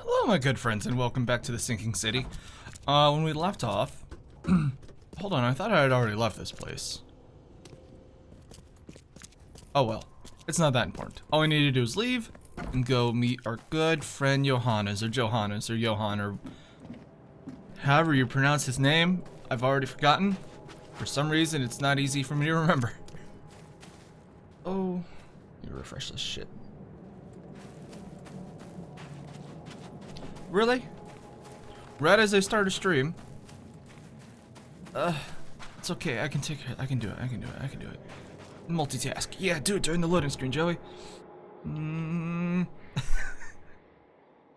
Hello, my good friends, and welcome back to the Sinking City. When we left off... Hold on, I thought I had already left this place. Oh well, it's not that important. All we need to do is leave and go meet our good friend Johannes, or Johannes, or Johan, or however you pronounce his name. I've already forgotten. For some reason, it's not easy for me to remember. Oh, you refresh this shit. Really? Right as I start a stream. It's okay. I can take it. I can do it. I can do it. I can do it. Multitask. Yeah, do it during the loading screen, Joey. Where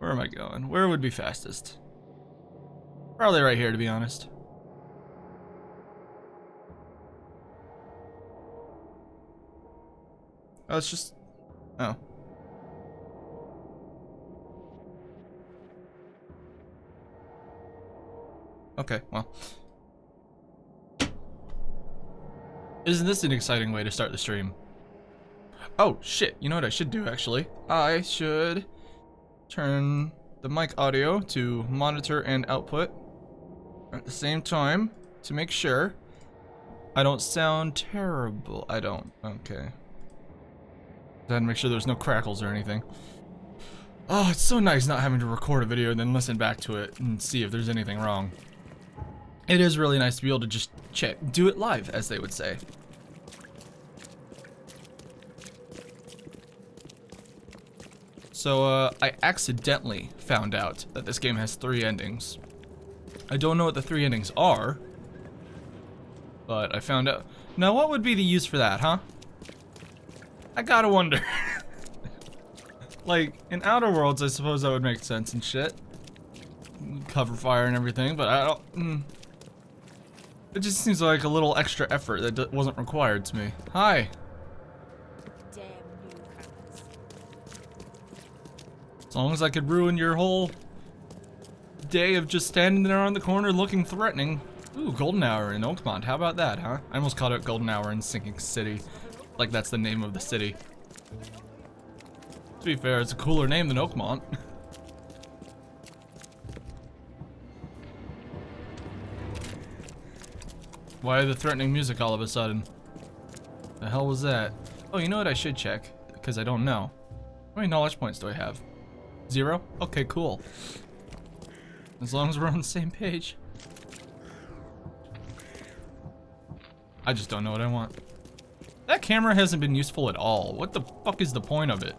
am I going? Where would be fastest? Probably right here, to be honest. Oh, it's just... Oh. Okay, well. Isn't this an exciting way to start the stream? Oh, shit. You know what I should do, actually? I should turn the mic audio to monitor and output at the same time to make sure I don't sound terrible. I don't. Okay. Then make sure there's no crackles or anything. Oh, it's so nice not having to record a video and then listen back to it and see if there's anything wrong. It is really nice to be able to just do it live, as they would say. So, I accidentally found out that this game has 3 endings. I don't know what the 3 endings are, but I found out. Now, what would be the use for that, huh? I gotta wonder. Like, in Outer Worlds, I suppose that would make sense and shit. Cover fire and everything, but I don't... It just seems like a little extra effort that wasn't required to me. Hi. Damn newcomers. As long as I could ruin your whole day of just standing there on the corner looking threatening. Ooh, Golden Hour in Oakmont. How about that, huh? I almost called it Golden Hour in Sinking City. Like that's the name of the city. To be fair, it's a cooler name than Oakmont. Why the threatening music all of a sudden? The hell was that? Oh, you know what I should check? Because I don't know. How many knowledge points do I have? 0? Okay, cool. As long as we're on the same page. I just don't know what I want. That camera hasn't been useful at all. What the fuck is the point of it?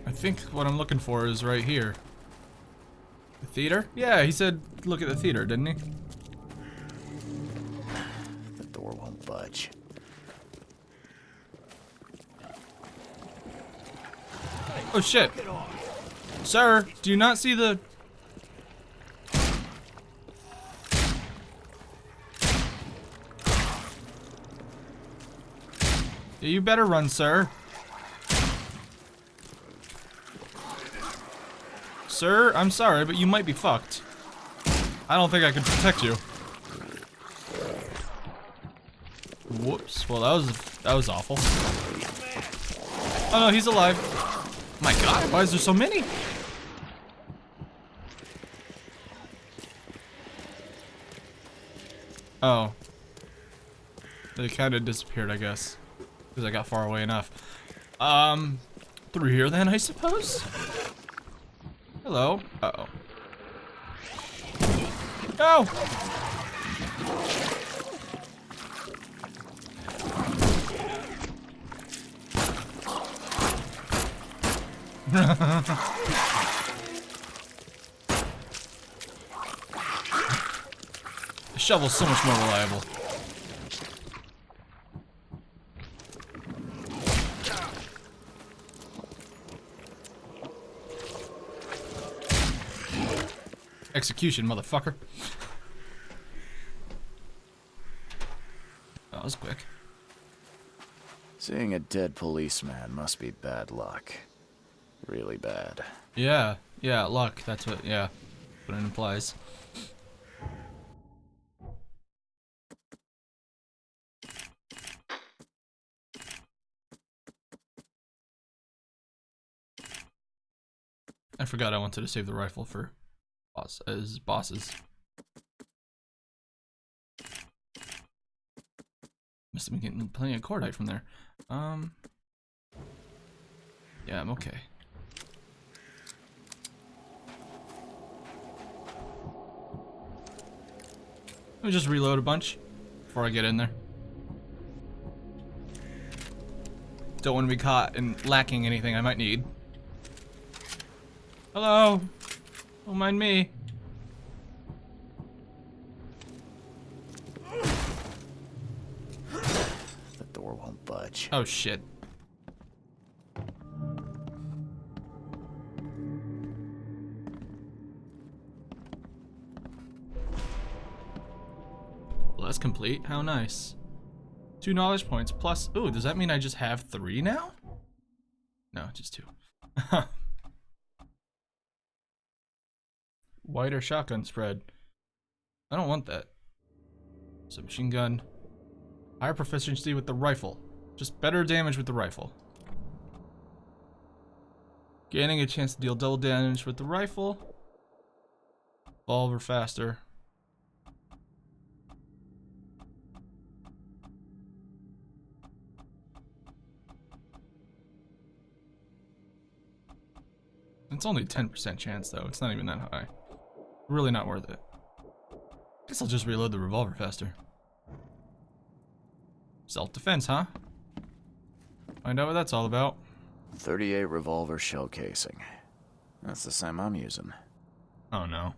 I think what I'm looking for is right here. The theater? Yeah, he said look at the theater, didn't he? The door won't budge. Oh shit. Sir, do you not see the... Yeah, you better run, sir. Sir, I'm sorry, but you might be fucked. I don't think I can protect you. Whoops. Well, that was awful. Oh no, he's alive. My God, why is there so many? Oh. They kind of disappeared, I guess. Because I got far away enough. Through here then, I suppose? Hello. Uh-oh. No! The shovel's so much more reliable. Execution, motherfucker. That was quick. Seeing a dead policeman must be bad luck. Really bad. Yeah, luck, that's what, yeah, what it implies. I forgot I wanted to save the rifle for bosses. Must have been getting plenty of cordite from there. Yeah, I'm okay. Let me just reload a bunch before I get in there. Don't want to be caught and lacking anything I might need. Hello? Don't mind me. The door won't budge. Oh shit. Well, that's complete. How nice. 2 knowledge points plus. Ooh, does that mean I just have 3 now? No, just 2. Wider shotgun spread. I don't want that. Submachine gun. Higher proficiency with the rifle. Just better damage with the rifle. Gaining a chance to deal double damage with the rifle. Revolver faster. It's only 10% chance though. It's not even that high. Really not worth it. Guess I'll just reload the revolver faster. Self-defense, huh? Find out what that's all about. 38 revolver shell casing. That's the same I'm using. Oh no.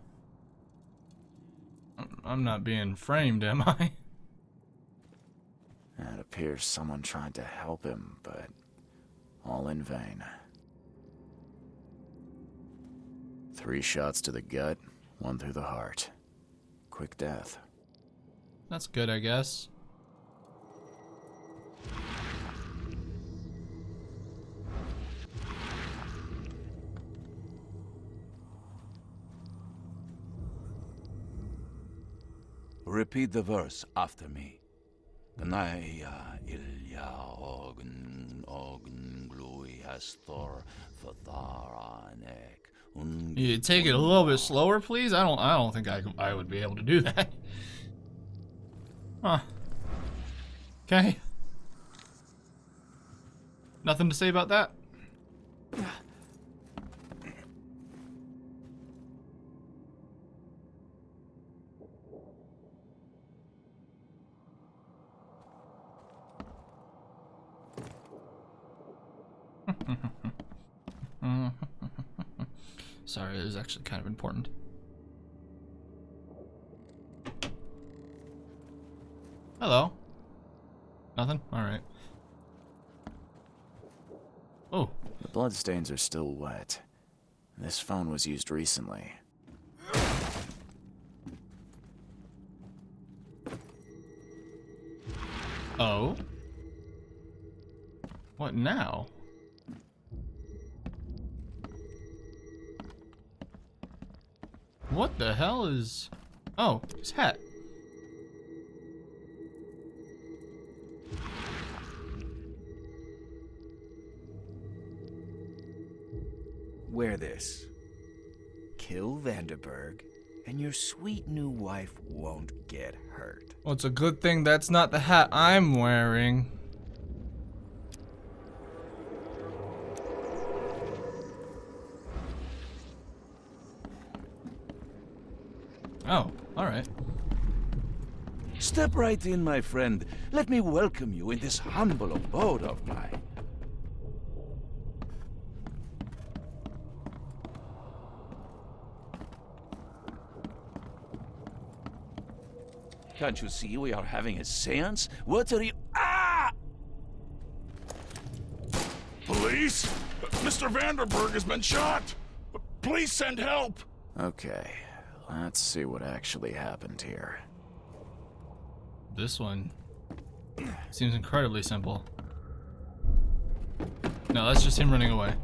I'm not being framed, am I? It appears someone tried to help him, but all in vain. 3 shots to the gut, 1 through the heart. Quick death. That's good, I guess. Repeat the verse after me. Gnaya ilya ogn glui hastor fatharanek. You take it a little bit slower, please. I don't think I would be able to do that. Huh. Okay. Nothing to say about that. Sorry, it was actually kind of important. Hello. Nothing? Alright. Oh. The bloodstains are still wet. This phone was used recently. Oh? What now? What the hell is... Oh, his hat. Wear this. Kill Vanderberg, and your sweet new wife won't get hurt. Well, it's a good thing that's not the hat I'm wearing. Oh, alright. Step right in, my friend. Let me welcome you in this humble abode of mine. Can't you see we are having a seance? What are you... Ah! Police? Mr. Vanderberg has been shot! Please send help! Okay, let's see what actually happened here. This one seems incredibly simple. No, that's just him running away.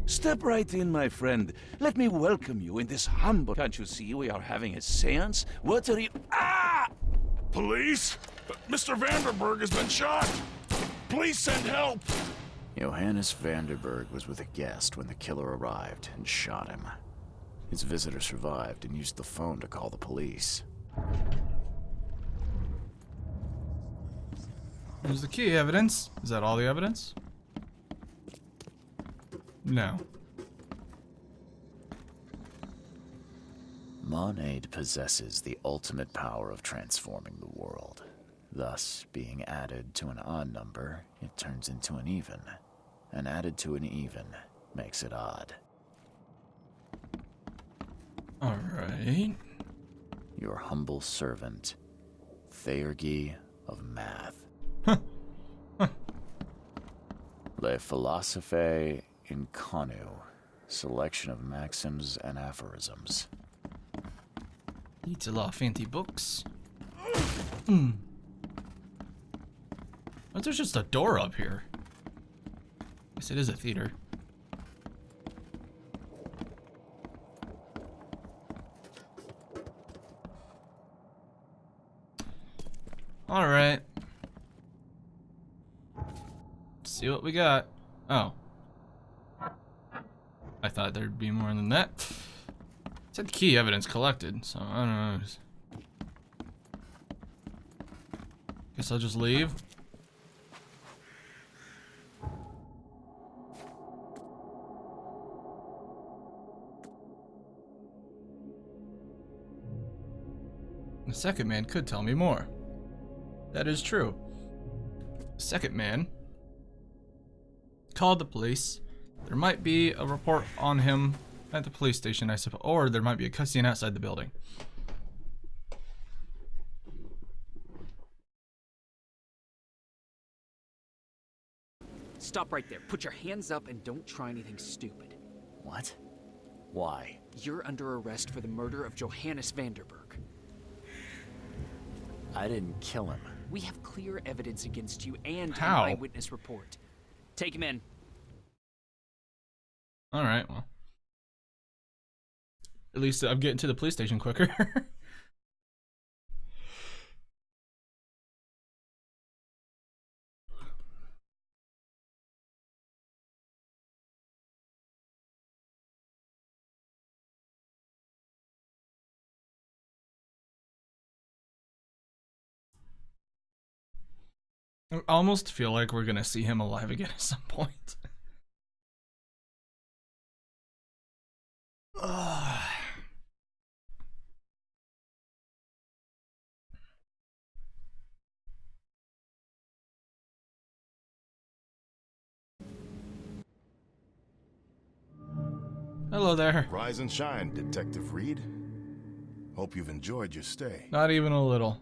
Step right in, my friend. Let me welcome you in this humble... Can't you see we are having a seance? What are you... Ah! Police? Mr. Vanderberg has been shot! Please send help! Johannes Vanderberg was with a guest when the killer arrived and shot him. His visitor survived and used the phone to call the police. Here's the key evidence. Is that all the evidence? No. Monade possesses the ultimate power of transforming the world. Thus, being added to an odd number, it turns into an even. And added to an even makes it odd. Alright. Your humble servant, Theurgy of Math. Le Philosophe Inconu, selection of maxims and aphorisms. Eats a lot of fancy books. Oh, there's just a door up here. Guess it is a theater. Alright. See what we got. Oh. I thought there'd be more than that. It said key evidence collected, so I don't know. Guess I'll just leave. The second man could tell me more. That is true. The second man called the police. There might be a report on him at the police station, I suppose, or there might be a cutscene outside the building. Stop right there. Put your hands up and don't try anything stupid. What? Why? You're under arrest for the murder of Johannes Vanderberg. I didn't kill him. We have clear evidence against you and How? an eyewitness report. Take him in. Alright, well. At least I'm getting to the police station quicker. I almost feel like we're gonna see him alive again at some point. Ugh. Hello there. Rise and shine, Detective Reed. Hope you've enjoyed your stay. Not even a little.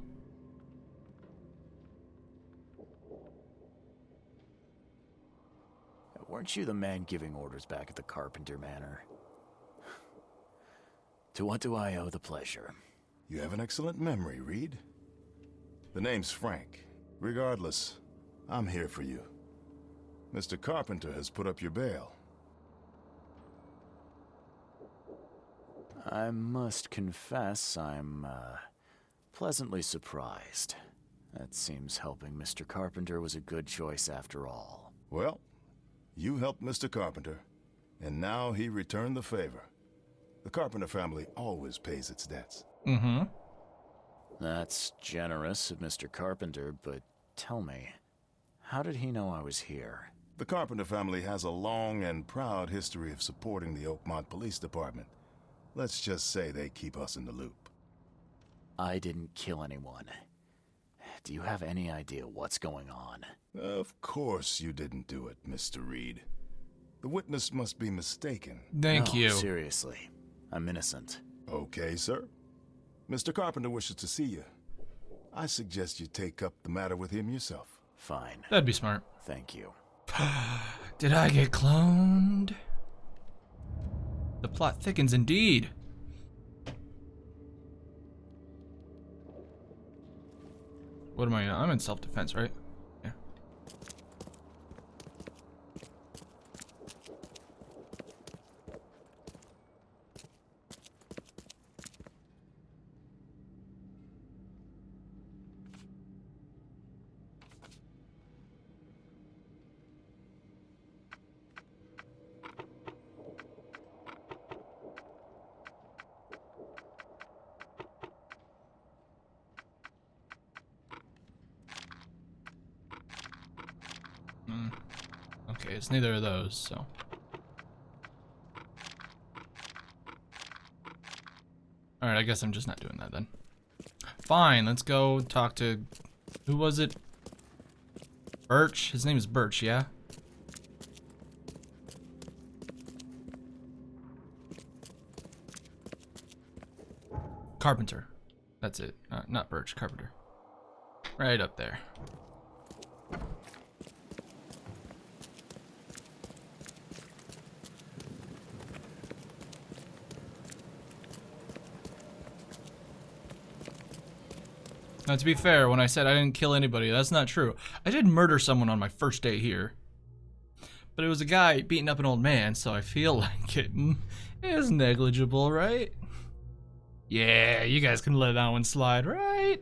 Weren't you the man giving orders back at the Carpenter Manor? To what do I owe the pleasure? You have an excellent memory, Reed. The name's Frank. Regardless, I'm here for you. Mr. Carpenter has put up your bail. I must confess I'm, pleasantly surprised. That seems helping Mr. Carpenter was a good choice after all. Well, you helped Mr. Carpenter, and now he returned the favor. The Carpenter family always pays its debts. Mm-hmm. That's generous of Mr. Carpenter, but tell me, how did he know I was here? The Carpenter family has a long and proud history of supporting the Oakmont Police Department. Let's just say they keep us in the loop. I didn't kill anyone. Do you have any idea what's going on? Of course you didn't do it, Mr. Reed. The witness must be mistaken. Thank No, you. Seriously, I'm innocent. Okay, sir. Mr. Carpenter wishes to see you. I suggest you take up the matter with him yourself. Fine. That'd be smart. Thank you. Did I get cloned? The plot thickens indeed. What am I in? I'm in self-defense, right? Yeah. Okay, it's neither of those, so. Alright, I guess I'm just not doing that then. Fine, let's go talk to... Who was it? Birch? His name is Birch, yeah? Carpenter. That's it. Not Birch, Carpenter. Right up there. Now, to be fair, when I said I didn't kill anybody, that's not true. I did murder someone on my first day here. But it was a guy beating up an old man, so I feel like it is negligible, right? Yeah, you guys can let that one slide, right?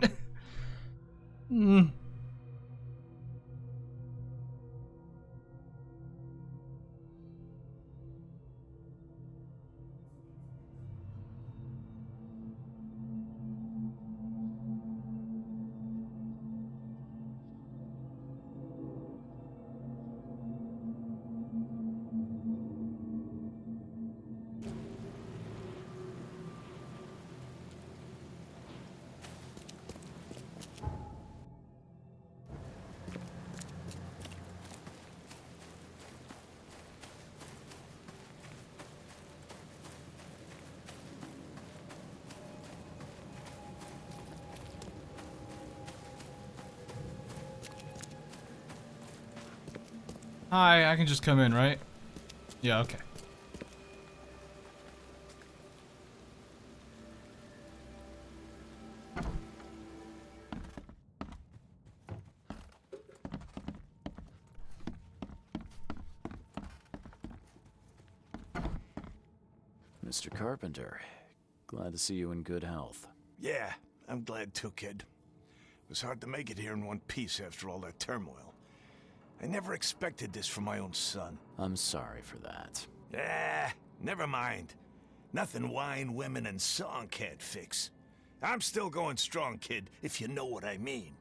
Hi, I can just come in, right? Yeah, okay. Mr. Carpenter, glad to see you in good health. Yeah, I'm glad too, kid. It was hard to make it here in one piece after all that turmoil. I never expected this from my own son. I'm sorry for that. Never mind. Nothing wine, women, and song can't fix. I'm still going strong, kid, if you know what I mean.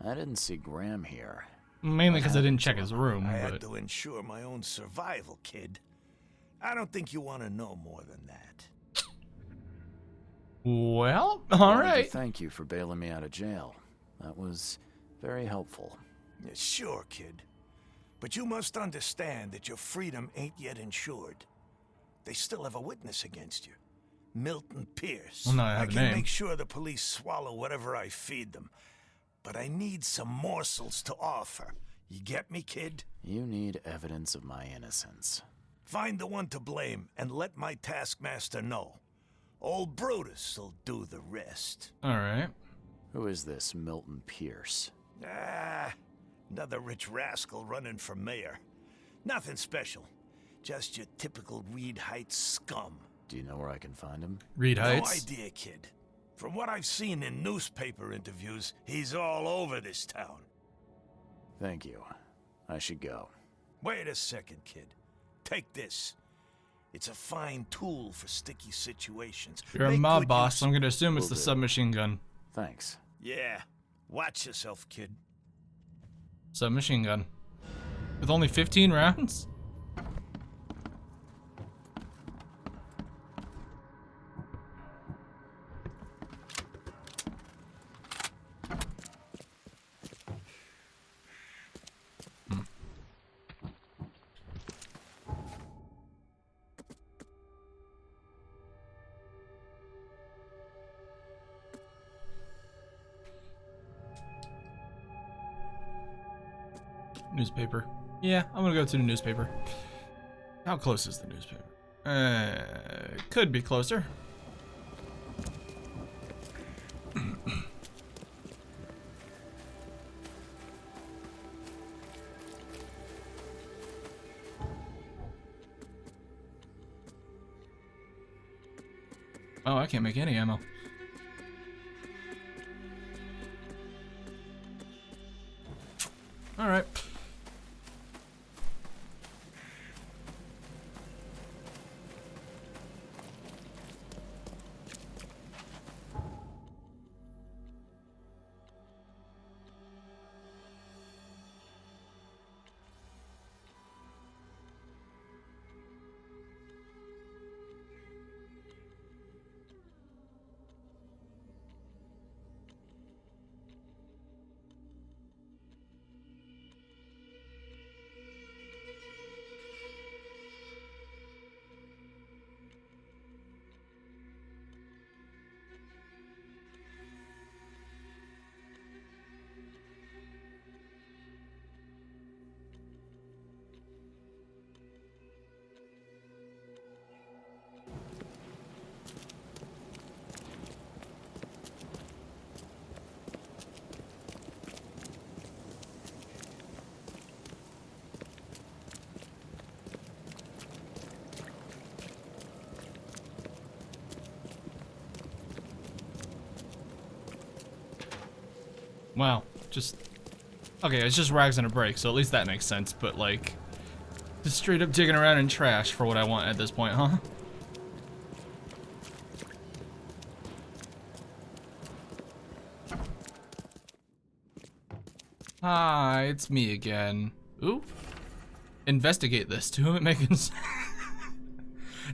I didn't see Graham here. Mainly because I didn't check his room, I but... had to ensure my own survival, kid. I don't think you want to know more than that. Well, Wanted to alright. thank you for bailing me out of jail. That was very helpful. Yeah, sure, kid. But you must understand that your freedom ain't yet insured. They still have a witness against you. Milton Pierce. Well, no, I have a can name. make sure the police swallow whatever I feed them. But I need some morsels to offer. You get me, kid? You need evidence of my innocence. Find the one to blame and let my taskmaster know. Old Brutus will do the rest. Alright. Who is this Milton Pierce? Another rich rascal running for mayor. Nothing special. Just your typical Reed Heights scum. Do you know where I can find him? Reed No Heights. idea, kid. From what I've seen in newspaper interviews, he's all over this town. Thank you. I should go. Wait a second, kid. Take this. It's a fine tool for sticky situations. You're a Make mob good boss, use- so I'm gonna assume it's Will the do. submachine gun. Thanks. Yeah. Watch yourself, kid. Submachine gun. With only 15 rounds? Newspaper. Yeah, I'm gonna go to the newspaper. How close is the newspaper? Could be closer. Oh, I can't make any ammo. Alright. Wow, just... Okay, it's just rags and a break, so at least that makes sense, but like... Just straight up digging around in trash for what I want at this point, huh? Hi, it's me again. Ooh. Investigate this. To whom it may concern...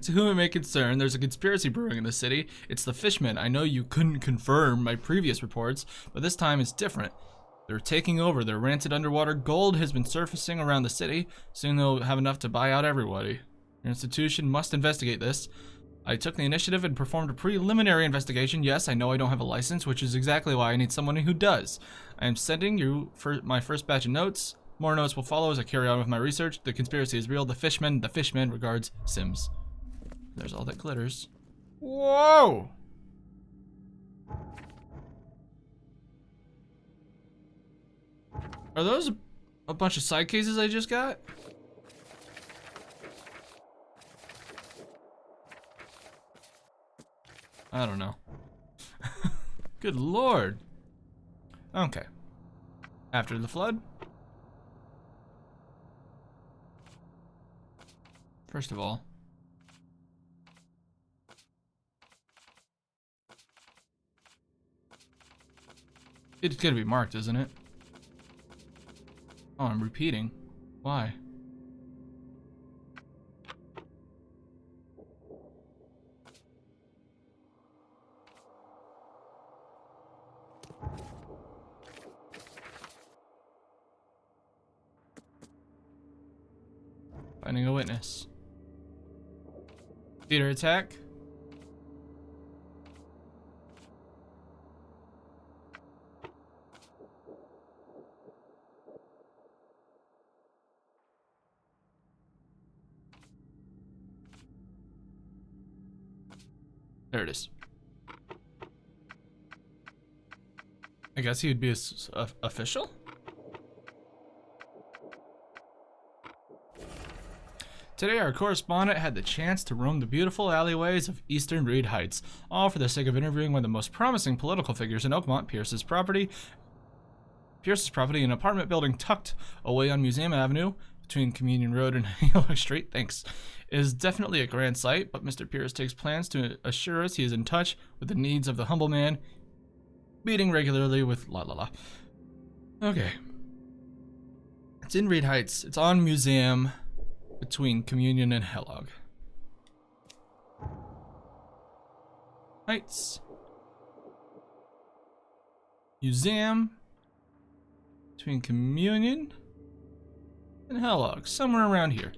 To whom it may concern, there's a conspiracy brewing in the city. It's the Fishmen. I know you couldn't confirm my previous reports, but this time it's different. They're taking over. Their rancid underwater gold has been surfacing around the city. Soon they'll have enough to buy out everybody. Your institution must investigate this. I took the initiative and performed a preliminary investigation. Yes, I know I don't have a license, which is exactly why I need someone who does. I am sending you for my first batch of notes. More notes will follow as I carry on with my research. The conspiracy is real. The Fishmen regards Sims. There's all that glitters. Whoa! Are those a bunch of side cases I just got? I don't know. Good lord. Okay. After the flood. First of all, it's gonna be marked, isn't it? Oh, I'm repeating. Why? Finding a witness. Theater attack. There it is. I guess he would be official? Today, our correspondent had the chance to roam the beautiful alleyways of Eastern Reed Heights, all for the sake of interviewing one of the most promising political figures in Oakmont, Pierce's property, an apartment building tucked away on Museum Avenue, between Communion Road and Halo Street, thanks, is definitely a grand sight, but Mr. Pierce takes plans to assure us he is in touch with the needs of the humble man, meeting regularly with la la la. Okay. It's in Reed Heights. It's on Museum, between Communion and Hellog Heights. Museum, between Communion and Hellog, somewhere around here.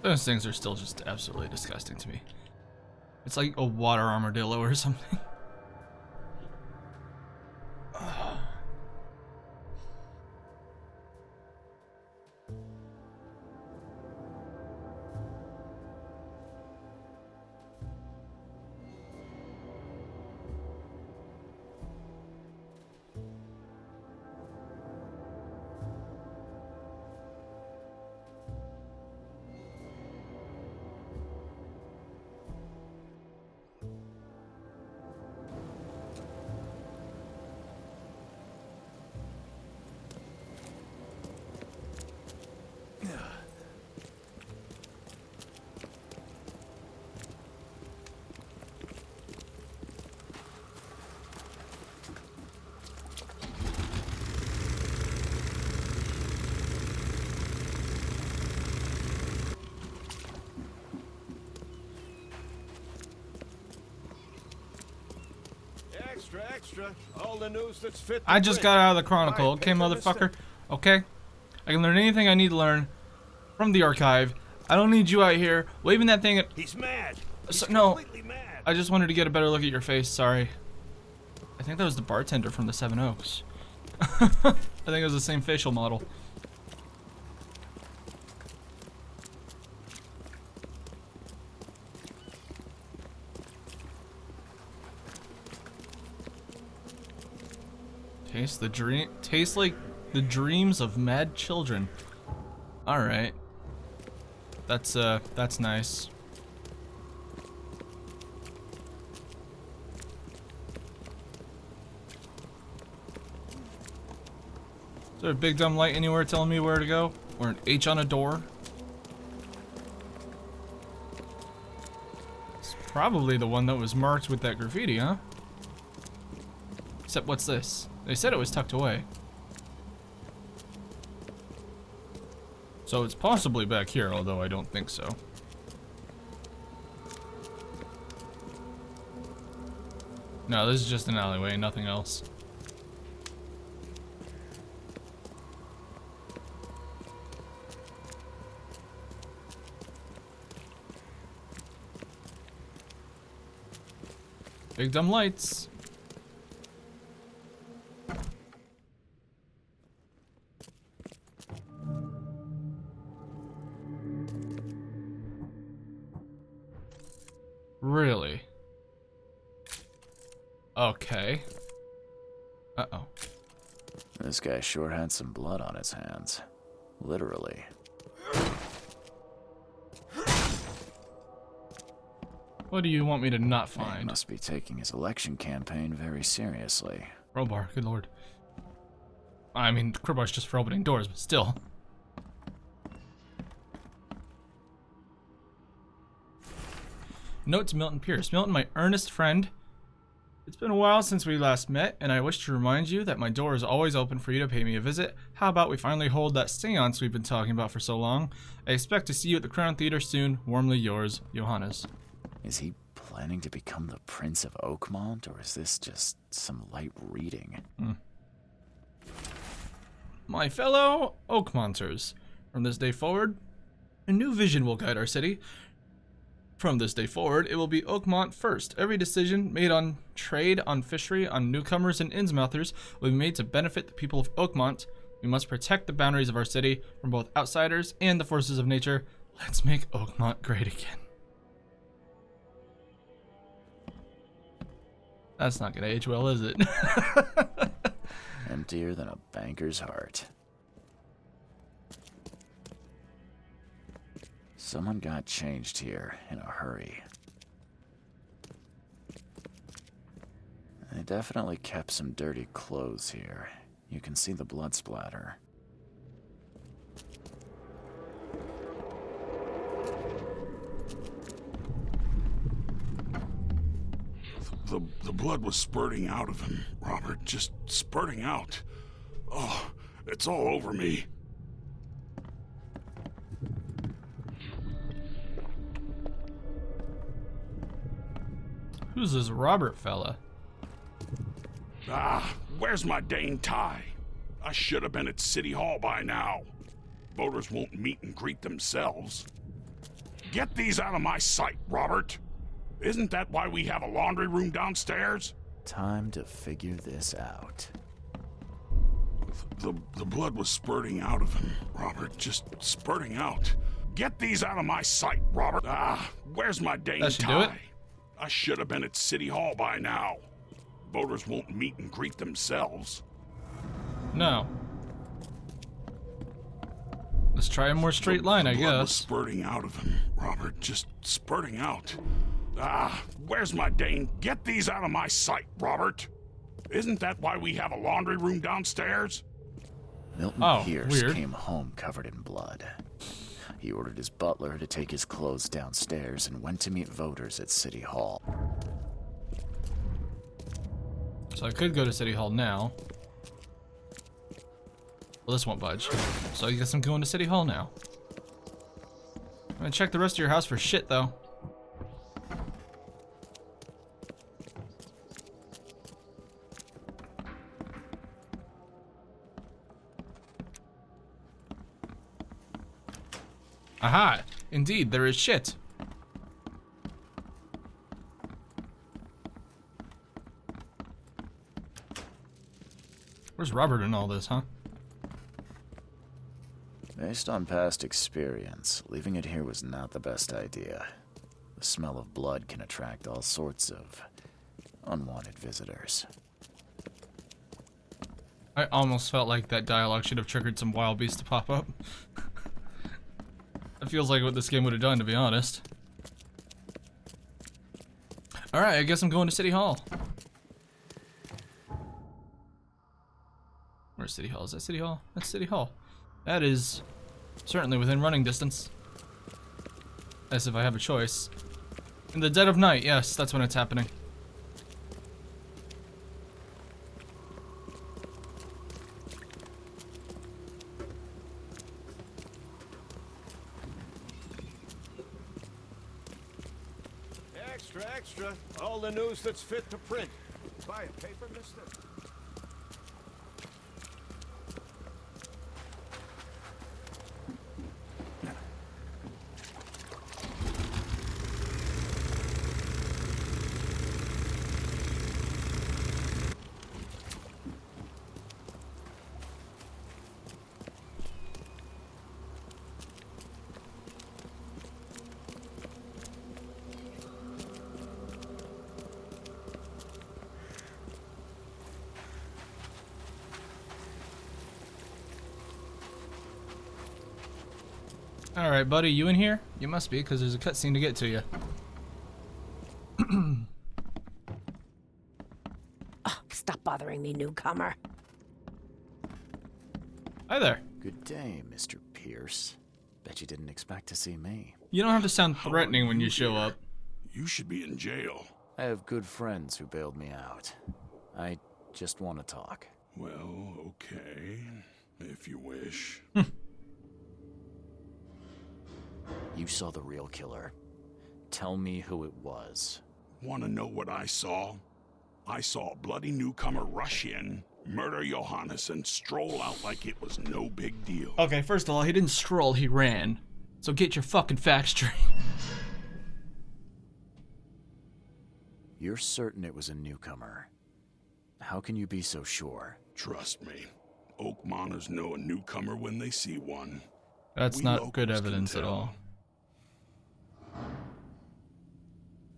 Those things are still just absolutely disgusting to me. It's like a water armadillo or something. Extra, extra. All the news that's fit. I just got out of the Chronicle, okay, motherfucker? Okay? I can learn anything I need to learn from the archive. I don't need you out here waving that thing at... He's mad. He's No, completely mad. I just wanted to get a better look at your face, sorry. I think that was the bartender from the Seven Oaks. I think it was the same facial model. Taste like the dreams of mad children. Alright. That's nice. Is there a big dumb light anywhere telling me where to go? Or an H on a door? It's probably the one that was marked with that graffiti, huh? Except what's this? They said it was tucked away. So it's possibly back here, although I don't think so. No, this is just an alleyway, nothing else. Big dumb lights. Really? Okay. Uh-oh. This guy sure had some blood on his hands. Literally. What do you want me to not He find? must be taking his election campaign very seriously. Crowbar, good lord. I mean, crowbar's just for opening doors, but still. Note to Milton Pierce. Milton, my earnest friend. It's been a while since we last met, and I wish to remind you that my door is always open for you to pay me a visit. How about we finally hold that seance we've been talking about for so long? I expect to see you at the Crown Theater soon. Warmly yours, Johannes. Is he planning to become the Prince of Oakmont, or is this just some light reading? My fellow Oakmonters, from this day forward, a new vision will guide our city. From this day forward, it will be Oakmont first. Every decision made on trade, on fishery, on newcomers and Innsmouthers will be made to benefit the people of Oakmont. We must protect the boundaries of our city from both outsiders and the forces of nature. Let's make Oakmont great again. That's not gonna age well, is it? Emptier than a banker's heart. Someone got changed here in a hurry. They definitely kept some dirty clothes here. You can see the blood splatter. The blood was spurting out of him, Robert. Just spurting out. Oh, it's all over me. Who's this Robert fella? Ah, where's my dang tie? I should have been at City Hall by now. Voters won't meet and greet themselves. Get these out of my sight, Robert. Isn't that why we have a laundry room downstairs? Time to figure this out. The blood was spurting out of him, Robert. Just spurting out. Get these out of my sight, Robert. Ah, where's my dang That should do it. tie? I should have been at City Hall by now. Voters won't meet and greet themselves. No. Let's try a more straight line, I The blood was guess. spurting out of him, Robert. Just spurting out. Ah, where's my dang... Get these out of my sight, Robert. Isn't that why we have a laundry room downstairs? Milton Oh, Pierce weird. came home covered in blood. He ordered his butler to take his clothes downstairs and went to meet voters at City Hall. So I could go to City Hall now. Well, this won't budge. So I guess I'm going to City Hall now. I'm gonna check the rest of your house for shit, though. Aha! Indeed, there is shit. Where's Robert in all this, huh? Based on past experience, leaving it here was not the best idea. The smell of blood can attract all sorts of unwanted visitors. I almost felt like that dialogue should have triggered some wild beasts to pop up. That feels like what this game would have done, to be honest. Alright, I guess I'm going to City Hall. Where's City Hall? Is that City Hall? That's City Hall. That is certainly within running distance. As if I have a choice. In the dead of night, yes, that's when it's happening. Extra, extra. All the news that's fit to print. Buy a paper, mister? Alright, buddy, you in here? You must be, because there's a cutscene to get to you. Oh, stop bothering me, newcomer. Hi there. Good day, Mr. Pierce. Bet you didn't expect to see me. You don't have to sound threatening when you show up. You should be in jail. I have good friends who bailed me out. I just want to talk. Well, okay. If you wish. You saw the real killer. Tell me who it was. Want to know what I saw? I saw a bloody newcomer rush in, murder Johannes, and stroll out like it was no big deal. Okay, first of all, he didn't stroll, he ran. So get your fucking facts straight. You're certain it was a newcomer. How can you be so sure? Trust me, Oakmoners know a newcomer when they see one. That's We not good locals can evidence at tell. all.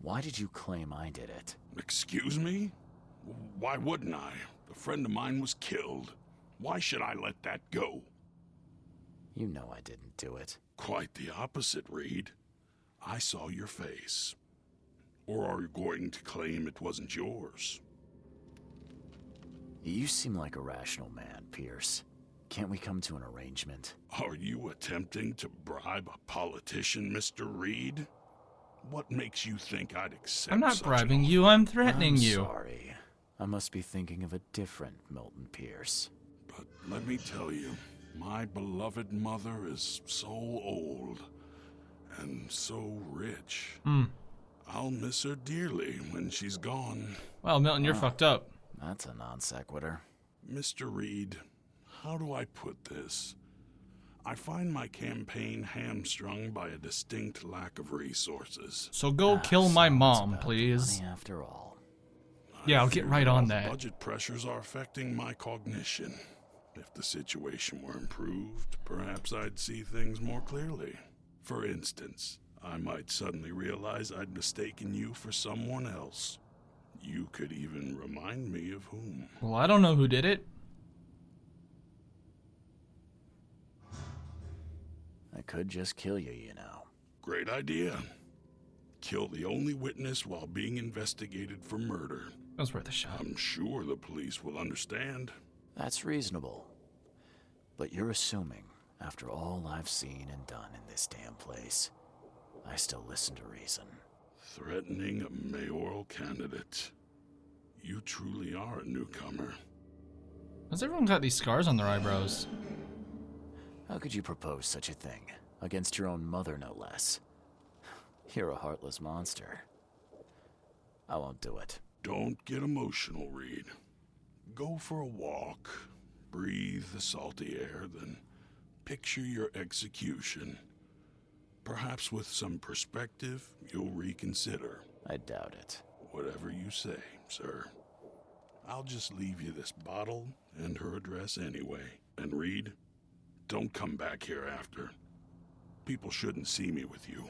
Why did you claim I did it? Excuse me? Why wouldn't I? A friend of mine was killed. Why should I let that go? You know I didn't do it. Quite the opposite, Reed. I saw your face. Or are you going to claim it wasn't yours? You seem like a rational man, Pierce. Can't we come to an arrangement? Are you attempting to bribe a politician, Mr. Reed? What makes you think I'd accept I'm not such an bribing offer? you, I'm threatening I'm you. sorry. I must be thinking of a different Milton Pierce. But let me tell you, my beloved mother is so old and so rich. I'll miss her dearly when she's gone. Well, Milton, you're fucked up. That's a non sequitur. Mr. Reed, how do I put this? I find my campaign hamstrung by a distinct lack of resources. So go kill my Sounds mom, about the please. money after all. Yeah, I'll I get fear right on the that. Budget pressures are affecting my cognition. If the situation were improved, perhaps I'd see things more clearly. For instance, I might suddenly realize I'd mistaken you for someone else. You could even remind me of whom. Well, I don't know who did it. I could just kill you, you know. Great idea. Kill the only witness while being investigated for murder. That was worth a shot. I'm sure the police will understand. That's reasonable. But you're assuming, after all I've seen and done in this damn place, I still listen to reason. Threatening a mayoral candidate. You truly are a newcomer. Has everyone got these scars on their eyebrows? How could you propose such a thing? Against your own mother, no less. You're a heartless monster. I won't do it. Don't get emotional, Reed. Go for a walk. Breathe the salty air, then picture your execution. Perhaps with some perspective, you'll reconsider. I doubt it. Whatever you say, sir. I'll just leave you this bottle and her address anyway. And Reed, don't come back here after. People shouldn't see me with you.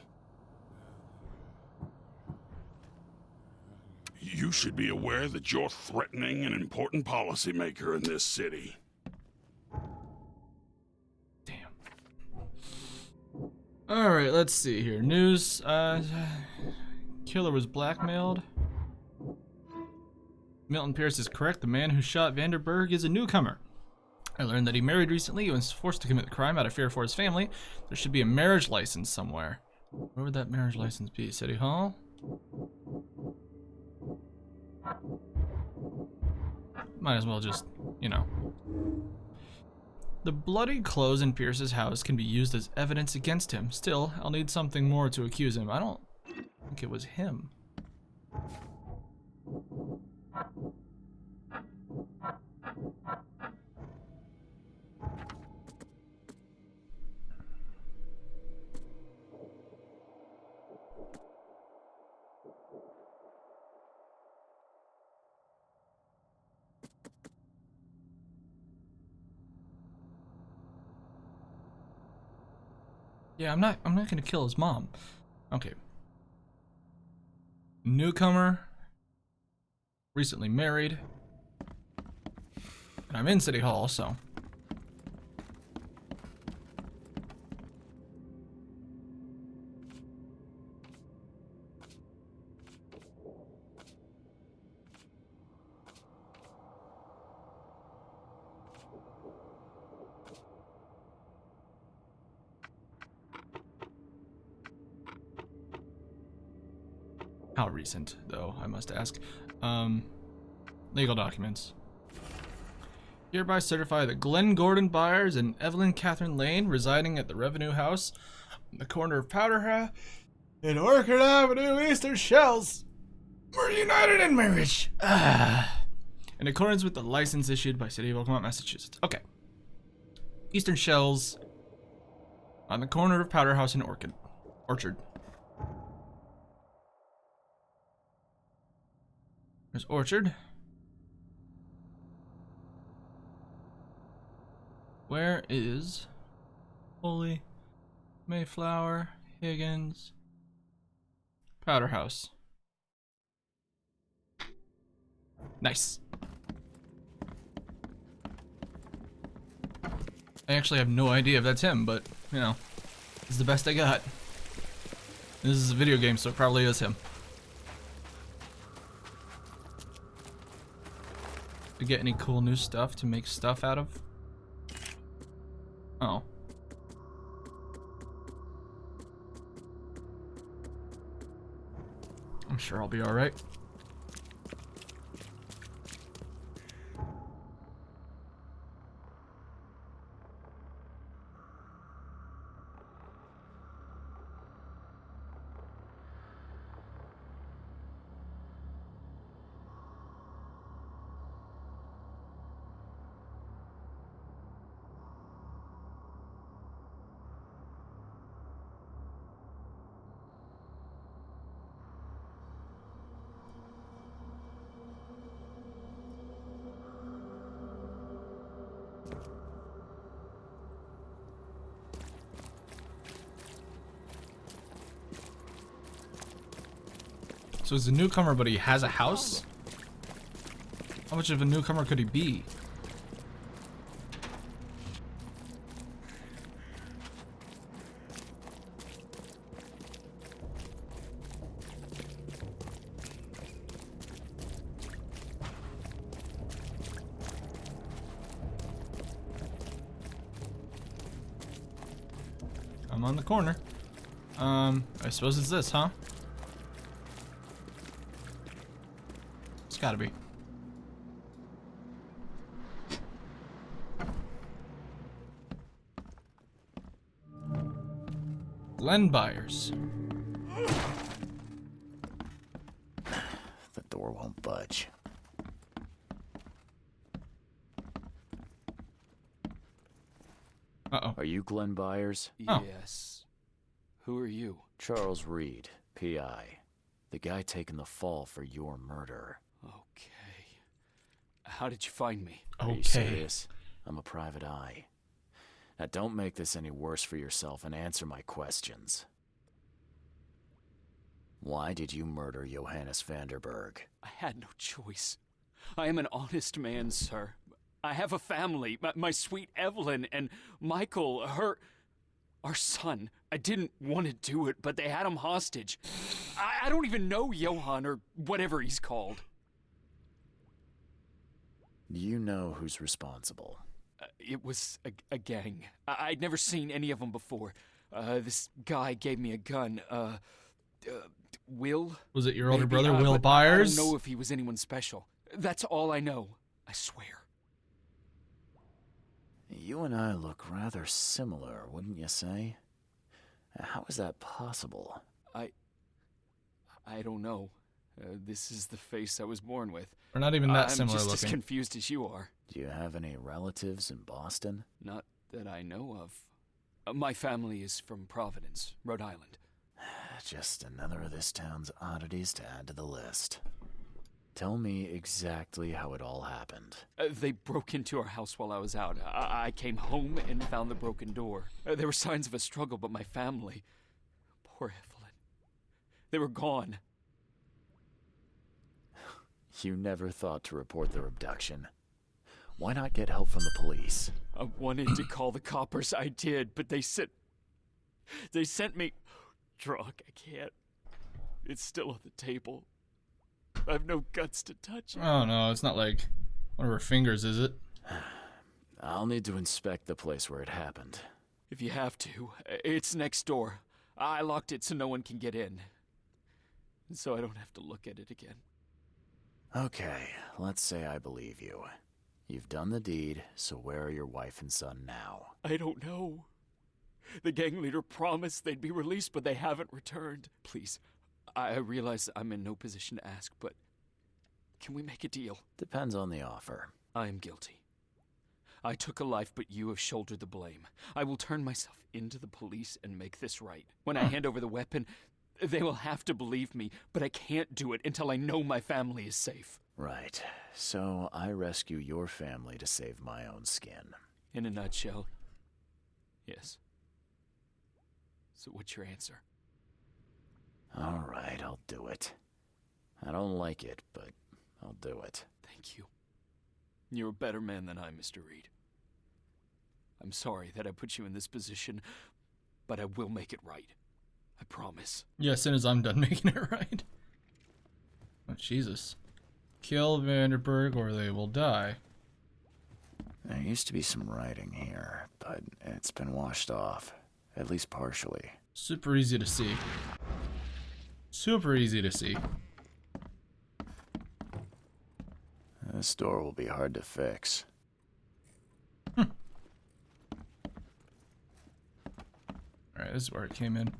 You should be aware that you're threatening an important policymaker in this city. Damn. Alright, let's see here. News, killer was blackmailed. Milton Pierce is correct. The man who shot Vanderberg is a newcomer. I learned that he married recently and was forced to commit the crime out of fear for his family. There should be a marriage license somewhere. Where would that marriage license be? City Hall? Might as well just, you know. The bloody clothes in Pierce's house can be used as evidence against him. Still, I'll need something more to accuse him. I don't think it was him. Yeah, I'm not gonna kill his mom. Okay. Newcomer. Recently married. And I'm in City Hall, so. How recent, though, I must ask. Legal documents. Hereby certify that Glenn Gordon Byers and Evelyn Catherine Lane, residing at the Revenue House on the corner of Powderha and Orchard Avenue, Eastern Shells, were united in marriage. In accordance with the license issued by City of Oakmont, Massachusetts. Okay. Eastern Shells on the corner of Powder House and Orchard. There's Orchard. Where is Holy, Mayflower, Higgins, Powder House? Nice. I actually have no idea if that's him, but, you know, it's the best I got. This is a video game, so it probably is him. To get any cool new stuff to make stuff out of? Oh. I'm sure I'll be alright. So he's a newcomer, but he has a house? How much of a newcomer could he be? I'm on the corner. I suppose it's this, huh? It's gotta be. Glenn Byers. The door won't budge. Uh-oh. Are you Glenn Byers? Oh. Yes. Who are you? Charles Reed, P.I. The guy taking the fall for your murder. Okay. How did you find me? Are you Okay. serious? I'm a private eye. Now don't make this any worse for yourself and answer my questions. Why did you murder Johannes Vanderberg? I had no choice. I am an honest man, sir. I have a family. My sweet Evelyn and Michael, our son. I didn't want to do it, but they had him hostage. I don't even know Johann or whatever he's called. Do you know who's responsible? It was a gang. I'd never seen any of them before. This guy gave me a gun. Will? Was it your older Maybe, brother, Will but Byers? I don't know if he was anyone special. That's all I know. I swear. You and I look rather similar, wouldn't you say? How is that possible? I don't know. This is the face I was born with. We're not even that I'm similar just as looking. confused as you are. Do you have any relatives in Boston? Not that I know of. My family is from Providence, Rhode Island. Just another of this town's oddities to add to the list. Tell me exactly how it all happened. They broke into our house while I was out. I came home and found the broken door. There were signs of a struggle, but my family... Poor Evelyn. They were gone. You never thought to report their abduction. Why not get help from the police? I wanted to call the coppers. I did, but they sent me... Drunk, I can't. It's still on the table. I have no guts to touch it. Oh no, it's not like one of her fingers, is it? I'll need to inspect the place where it happened. If you have to, it's next door. I locked it so no one can get in. So I don't have to look at it again. Okay, let's say I believe you. You've done the deed, so where are your wife and son now? I don't know. The gang leader promised they'd be released, but they haven't returned. Please, I realize I'm in no position to ask, but can we make a deal? Depends on the offer. I am guilty. I took a life, but you have shouldered the blame. I will turn myself into the police and make this right. When I hand over the weapon, they will have to believe me, but I can't do it until I know my family is safe. Right. So I rescue your family to save my own skin. In a nutshell, yes. So what's your answer? All right, I'll do it. I don't like it, but I'll do it. Thank you. You're a better man than I, Mr. Reed. I'm sorry that I put you in this position, but I will make it right. I promise. Yeah, as soon as I'm done making it right. Oh, Jesus. Kill Vanderberg or they will die. There used to be some writing here, but it's been washed off. At least partially. Super easy to see. Super easy to see. This door will be hard to fix. Alright, this is where it came in.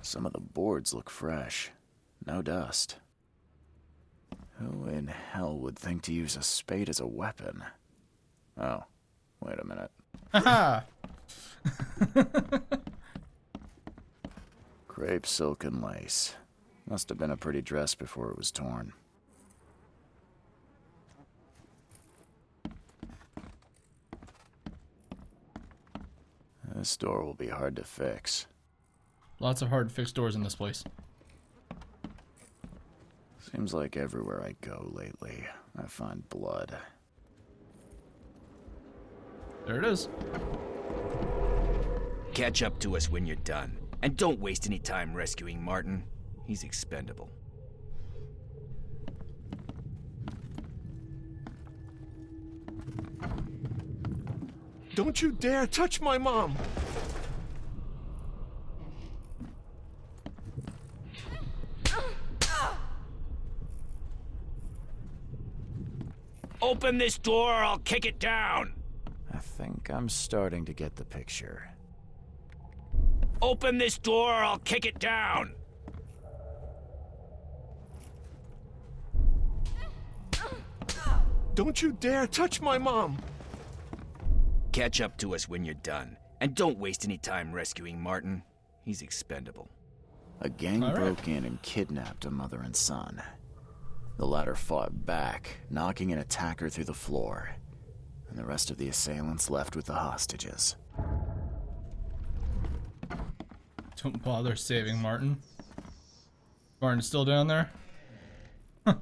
Some of the boards look fresh. No dust. Who in hell would think to use a spade as a weapon? Oh, wait a minute. Haha! Crepe silk and lace. Must have been a pretty dress before it was torn. This door will be hard to fix. Lots of hard fixed doors in this place. Seems like everywhere I go lately, I find blood. There it is. Catch up to us when you're done. And don't waste any time rescuing Martin. He's expendable. Don't you dare touch my mom! Open this door or I'll kick it down! I think I'm starting to get the picture. Open this door or I'll kick it down! Don't you dare touch my mom! Catch up to us when you're done. And don't waste any time rescuing Martin. He's expendable. A gang All right. broke in and kidnapped a mother and son. The latter fought back, knocking an attacker through the floor. And the rest of the assailants left with the hostages. Don't bother saving Martin. Martin's still down there? Huh.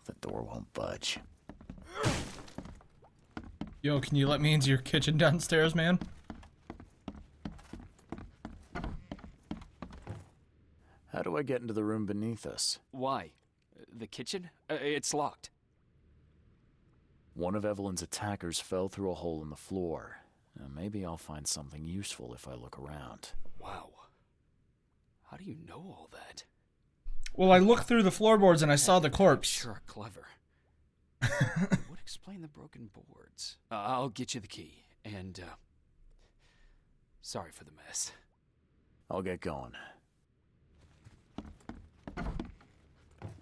The door won't budge. Yo, can you let me into your kitchen downstairs, man? How do I get into the room beneath us? Why? The kitchen? It's locked. One of Evelyn's attackers fell through a hole in the floor. Now, maybe I'll find something useful if I look around. Wow. How do you know all that? Well, I looked through the floorboards and I saw the corpse. Sure, clever. Would explain the broken boards. I'll get you the key. And, sorry for the mess. I'll get going.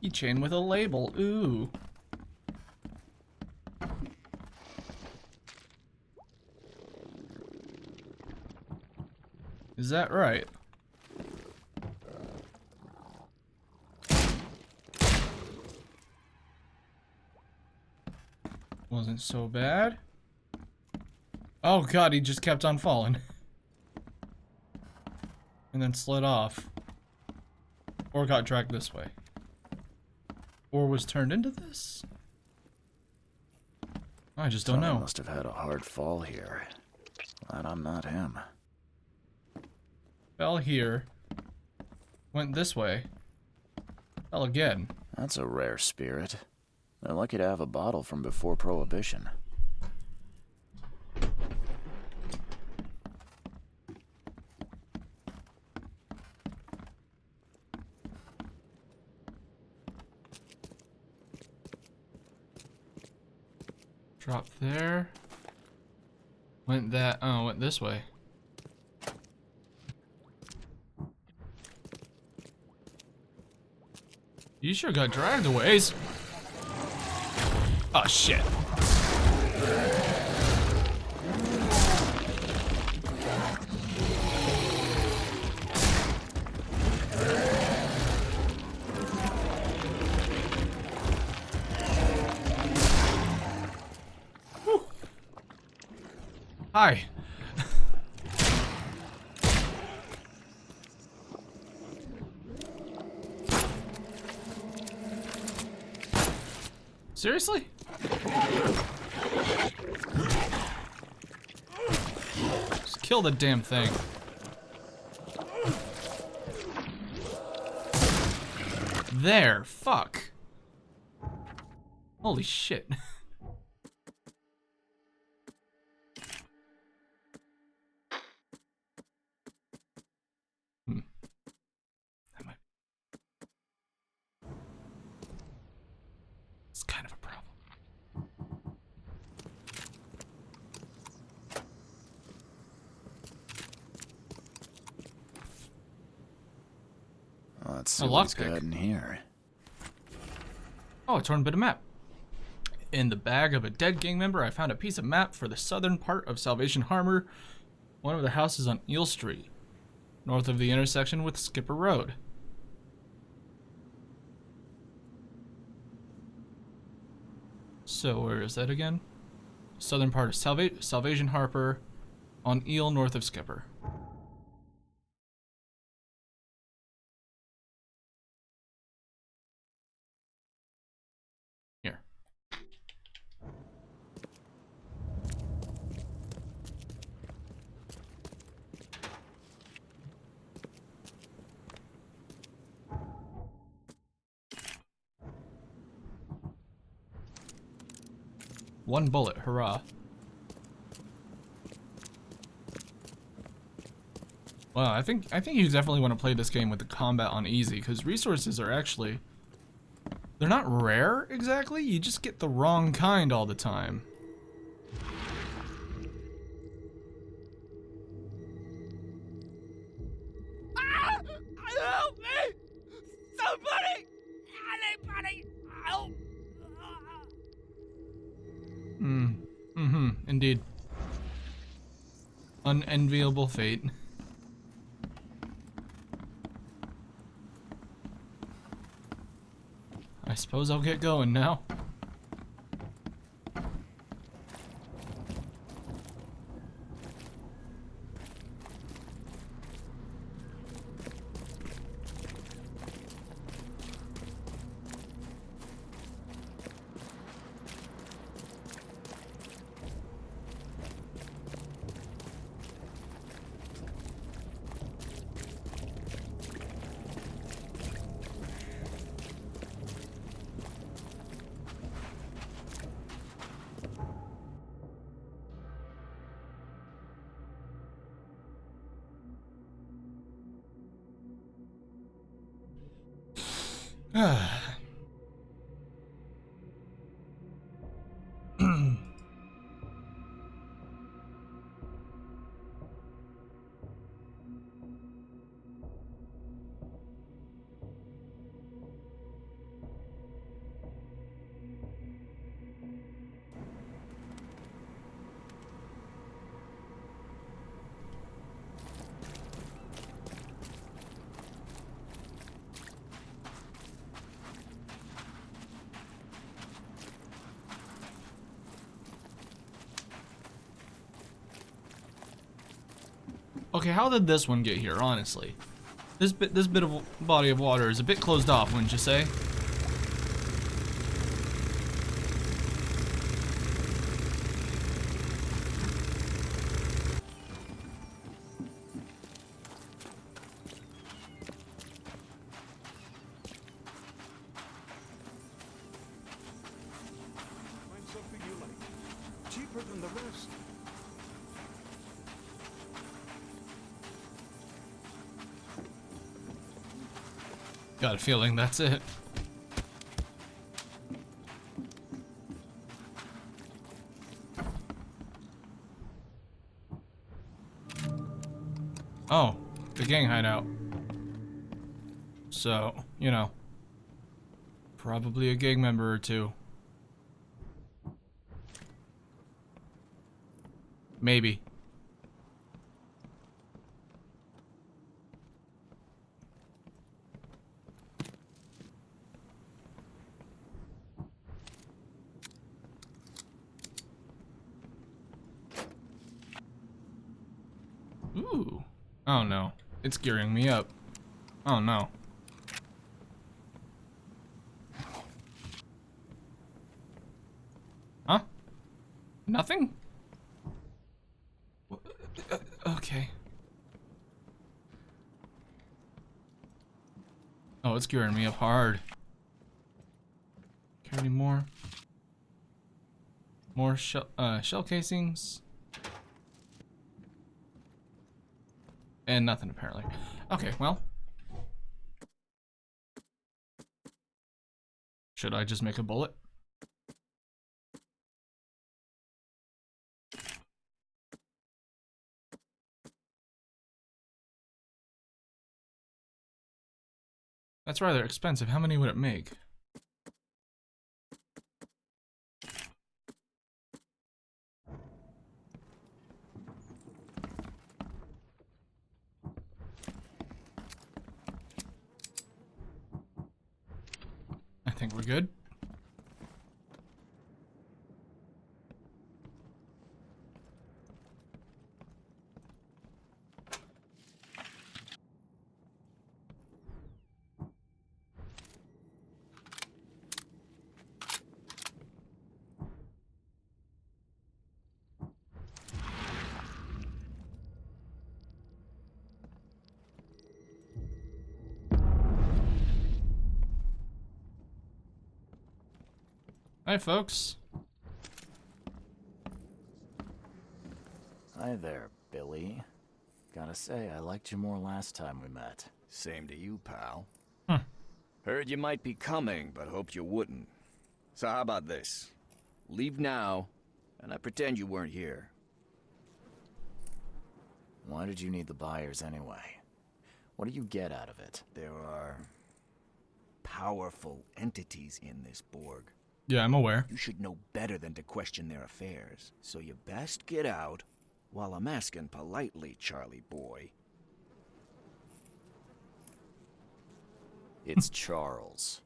Keychain with a label. Ooh. Is that right? Wasn't so bad. Oh god, he just kept on falling. And then slid off. Or got dragged this way. Or was turned into this? I just don't Someone know. must have had a hard fall here. Glad I'm not him. Fell here. Went this way. Fell again. That's a rare spirit. They're lucky to have a bottle from before Prohibition. Drop there. Went that. Oh, went this way. You sure got dragged a ways. Oh shit. Whew. Hi. Seriously? Just kill the damn thing. There, fuck. Holy shit. That might... It's kind of a problem. Let's see A what's lockpick. got in here. Oh, a torn bit of map. In the bag of a dead gang member, I found a piece of map for the southern part of Salvation Harbor, one of the houses on Eel Street, north of the intersection with Skipper Road. So where is that again? Southern part of Salvation Harbor, on Eel, north of Skipper. Here. One bullet, hurrah. Well, I think you definitely want to play this game with the combat on easy, because resources are actually, they're not rare exactly, you just get the wrong kind all the time. Help me! Somebody! Anybody! Help! Indeed. Unenviable fate. I suppose I'll get going now. Okay, how did this one get here, honestly? This bit of body of water is a bit closed off, wouldn't you say? Find something you like. Cheaper than the rest. Got a feeling that's it. Oh, the gang hideout. So, you know, probably a gang member or two. Maybe. Ooh. Oh no. It's gearing me up. Oh no. Huh? Nothing? Okay. Oh, it's gearing me up hard. Care any more? More shell casings? And nothing, apparently. Okay, well. Should I just make a bullet? That's rather expensive. How many would it make? I think we're good. Hi, folks. Hi there, Billy. Gotta say, I liked you more last time we met. Same to you, pal. Hmm. Heard you might be coming, but hoped you wouldn't. So how about this? Leave now, and I pretend you weren't here. Why did you need the buyers anyway? What do you get out of it? There are powerful entities in this Borg. Yeah, I'm aware. You should know better than to question their affairs. So you best get out while I'm asking politely, Charlie boy. It's Charles.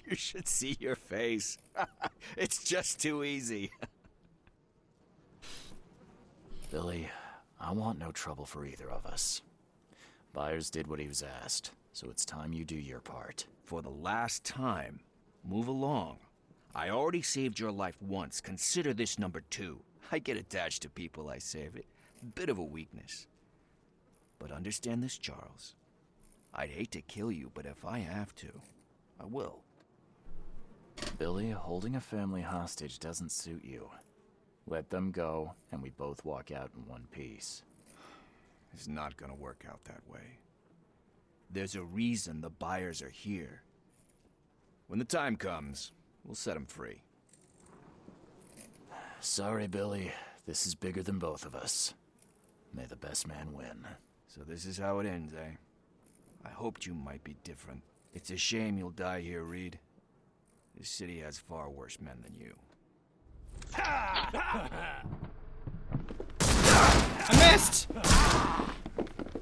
You should see your face. It's just too easy. Billy, I want no trouble for either of us. Byers did what he was asked, so it's time you do your part. For the last time, move along. I already saved your life once. Consider this number 2. I get attached to people I save. It bit of a weakness. But understand this, Charles. I'd hate to kill you, but if I have to, I will. Billy, holding a family hostage doesn't suit you. Let them go, and we both walk out in one piece. It's not gonna work out that way. There's a reason the buyers are here. When the time comes, we'll set them free. Sorry, Billy. This is bigger than both of us. May the best man win. So this is how it ends, eh? I hoped you might be different. It's a shame you'll die here, Reed. This city has far worse men than you. I missed!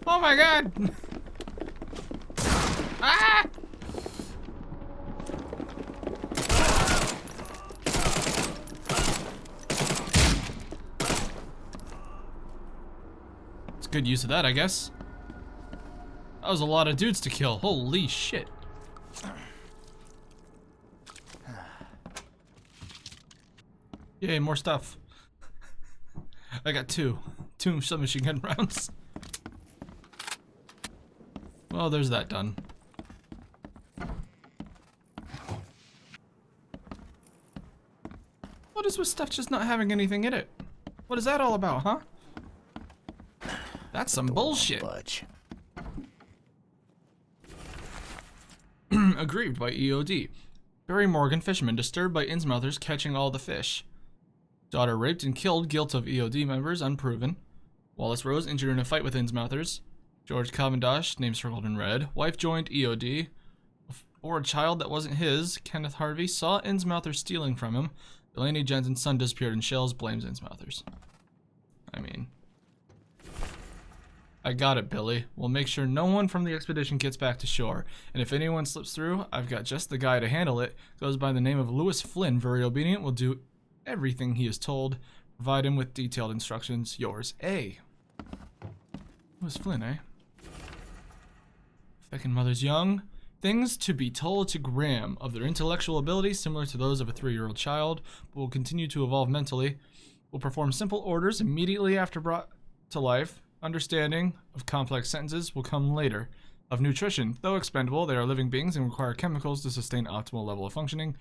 Oh my god! Ah! It's good use of that, I guess. That was a lot of dudes to kill. Holy shit. Yay, more stuff. I got two submachine gun rounds. Well, there's that done. What is with stuff just not having anything in it? What is that all about, huh? That's some bullshit. Budge. Aggrieved by EOD. Barry Morgan, fisherman, disturbed by Innsmouthers catching all the fish. Daughter raped and killed, guilt of EOD members unproven. Wallace Rose injured in a fight with Innsmouthers. George Cavendish, name circled in red. Wife joined EOD. Or a child that wasn't his. Kenneth Harvey saw Innsmouthers stealing from him. Delaney Jensen's son disappeared in shells, blames Innsmouthers. I mean, I got it, Billy. We'll make sure no one from the expedition gets back to shore. And if anyone slips through, I've got just the guy to handle it. Goes by the name of Lewis Flynn, very obedient, will do everything he is told. Provide him with detailed instructions. Yours, A. Lewis Flynn, eh? Feckin' mother's young. Things to be told to Graham of their intellectual abilities similar to those of a 3-year-old child, but will continue to evolve mentally. Will perform simple orders immediately after brought to life. Understanding of complex sentences will come later. Of nutrition, though expendable, they are living beings and require chemicals to sustain optimal level of functioning.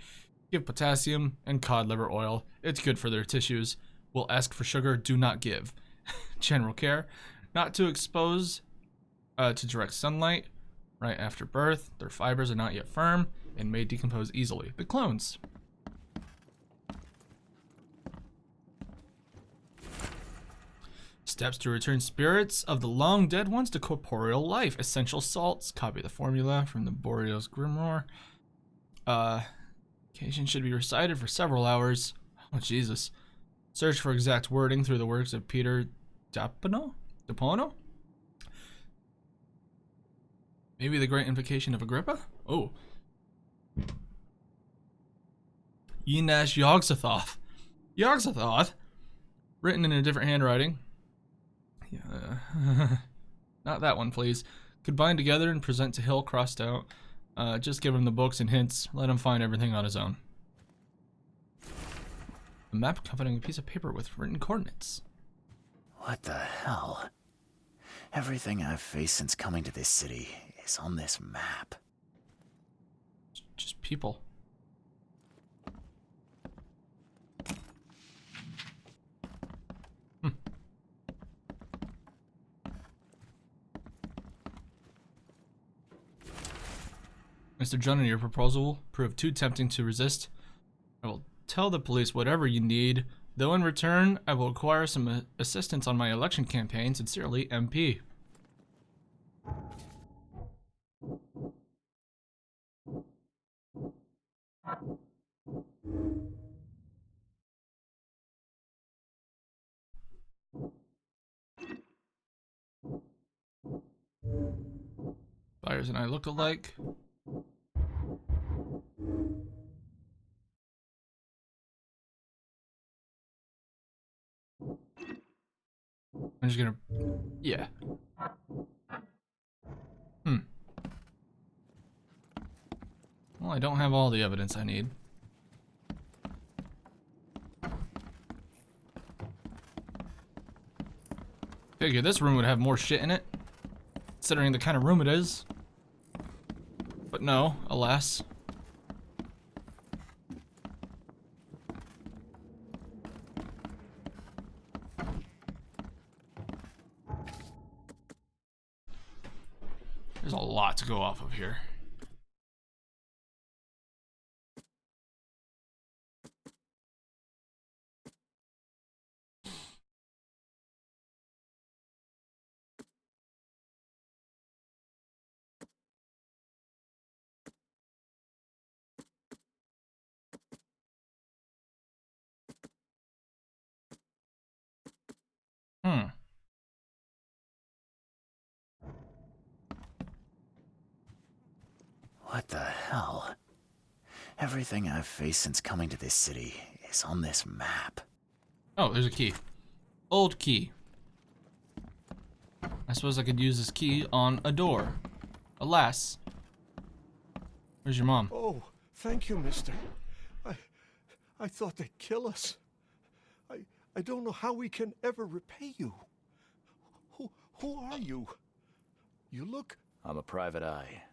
Give potassium and cod liver oil. It's good for their tissues. Will ask for sugar, do not give. General care, not to expose to direct sunlight. Right after birth, their fibers are not yet firm and may decompose easily. The clones. Steps to return spirits of the long dead ones to corporeal life. Essential salts. Copy the formula from the Boreos Grimoire. Occasion should be recited for several hours. Oh, Jesus. Search for exact wording through the works of Peter Dapono? Maybe the great invocation of Agrippa? Oh. Yinesh Yog-Sothoth. Yog-Sothoth? Written in a different handwriting. Yeah. Not that one, please. Could bind together and present to Hill crossed out. Just give him the books and hints. Let him find everything on his own. A map accompanying a piece of paper with written coordinates. What the hell? Everything I've faced since coming to this city is on this map. Just people. Mr. Junner, your proposal proved too tempting to resist. I will tell the police whatever you need, though in return, I will acquire some assistance on my election campaign. Sincerely, MP. Byers and I look alike. I'm just gonna... yeah. Well, I don't have all the evidence I need. Figure this room would have more shit in it, considering the kind of room it is. But no, alas. There's a lot to go off of here. What the hell? Everything I've faced since coming to this city is on this map. Oh, there's a key. Old key. I suppose I could use this key on a door. Alas. Where's your mom? Oh, thank you, mister. I thought they'd kill us. I don't know how we can ever repay you. Who are you? You look... I'm a private eye.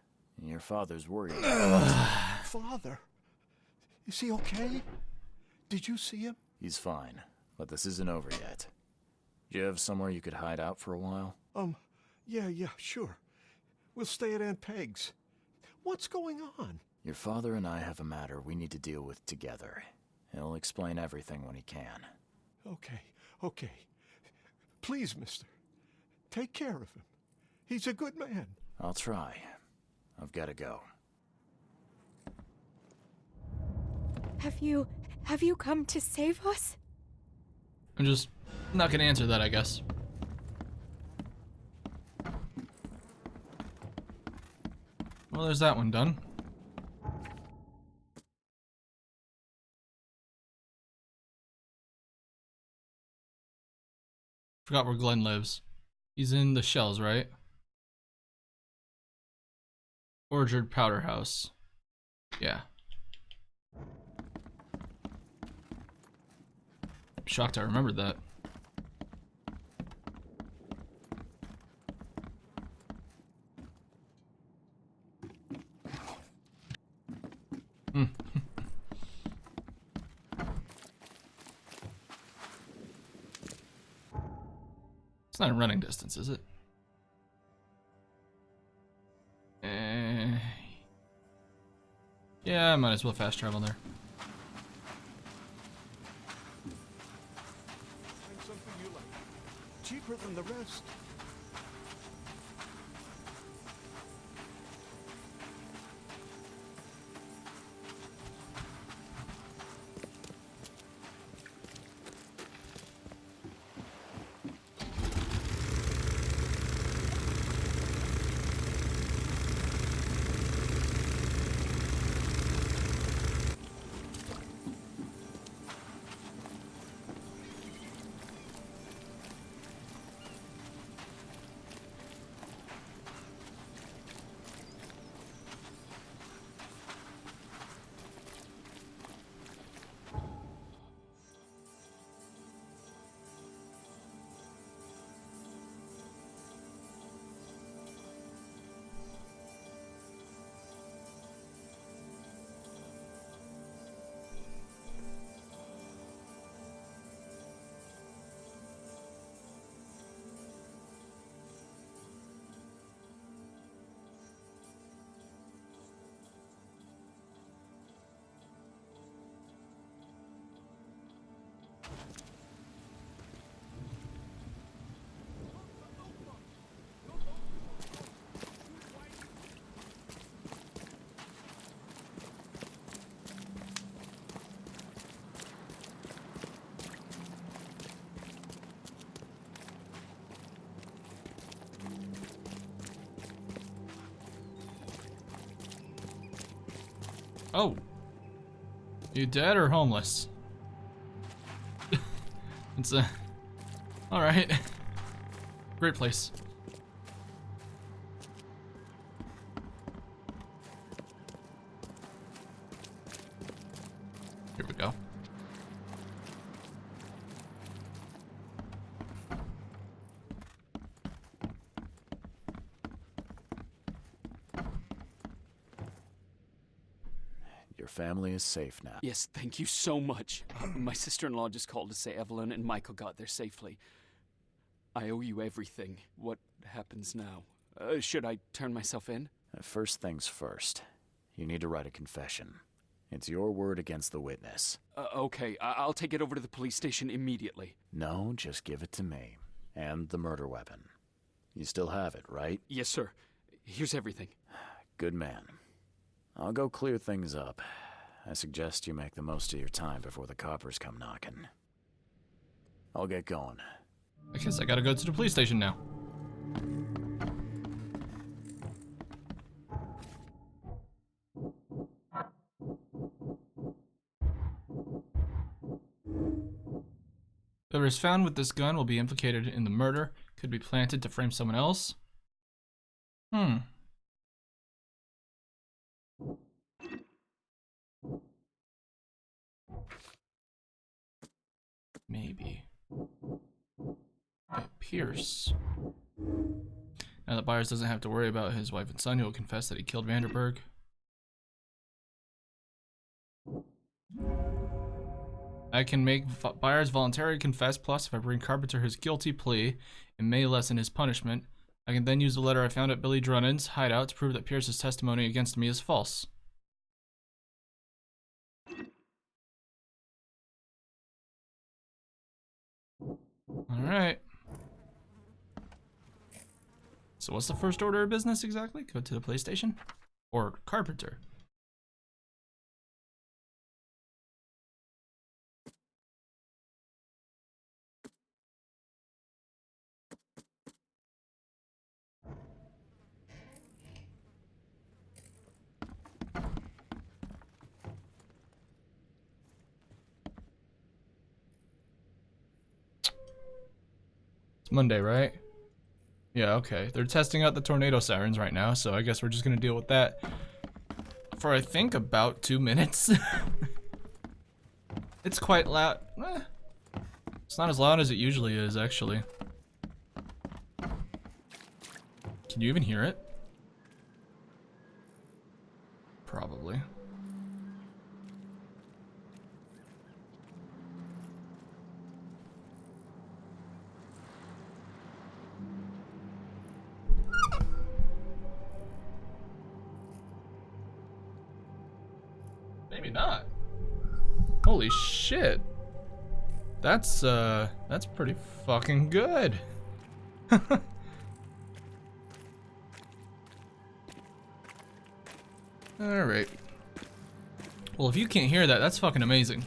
Your father's worried. Father? Is he okay? Did you see him? He's fine, but this isn't over yet. Do you have somewhere you could hide out for a while? Yeah, sure. We'll stay at Aunt Peg's. What's going on? Your father and I have a matter we need to deal with together. He'll explain everything when he can. Okay. Please, mister. Take care of him. He's a good man. I'll try. I've got to go. Have you come to save us? I'm just not gonna answer that, I guess. Well, there's that one done. Forgot where Glenn lives. He's in the Shells, right? Orchard Powder House. Yeah. I'm shocked I remembered that. It's not a running distance, is it? Yeah, I might as well fast travel there. Find something you like. Cheaper than the rest. Oh. You dead or homeless? It's a... Alright. Great place. Here we go. Your family is safe now. Yes, thank you so much. My sister-in-law just called to say Evelyn and Michael got there safely. I owe you everything. What happens now? Should I turn myself in? First things first. You need to write a confession. It's your word against the witness. Okay, I'll take it over to the police station immediately. No, just give it to me. And the murder weapon. You still have it, right? Yes, sir. Here's everything. Good man. I'll go clear things up. I suggest you make the most of your time before the coppers come knocking. I'll get going. I guess I gotta go to the police station now. Whoever is found with this gun will be implicated in the murder. Could be planted to frame someone else. Maybe. Okay, Pierce. Now that Byers doesn't have to worry about his wife and son, he will confess that he killed Vanderberg. I can make Byers voluntarily confess, plus if I bring Carpenter his guilty plea, it may lessen his punishment. I can then use the letter I found at Billy Drunnen's hideout to prove that Pierce's testimony against me is false. Alright. So what's the first order of business exactly? Go to the police station? Or Carpenter? It's Monday, right? Yeah, okay. They're testing out the tornado sirens right now, so I guess we're just gonna deal with that for, I think, about 2 minutes. It's quite loud. It's not as loud as it usually is, actually. Can you even hear it? Probably. Maybe not. Holy shit. That's pretty fucking good. Alright. Well, if you can't hear that, that's fucking amazing.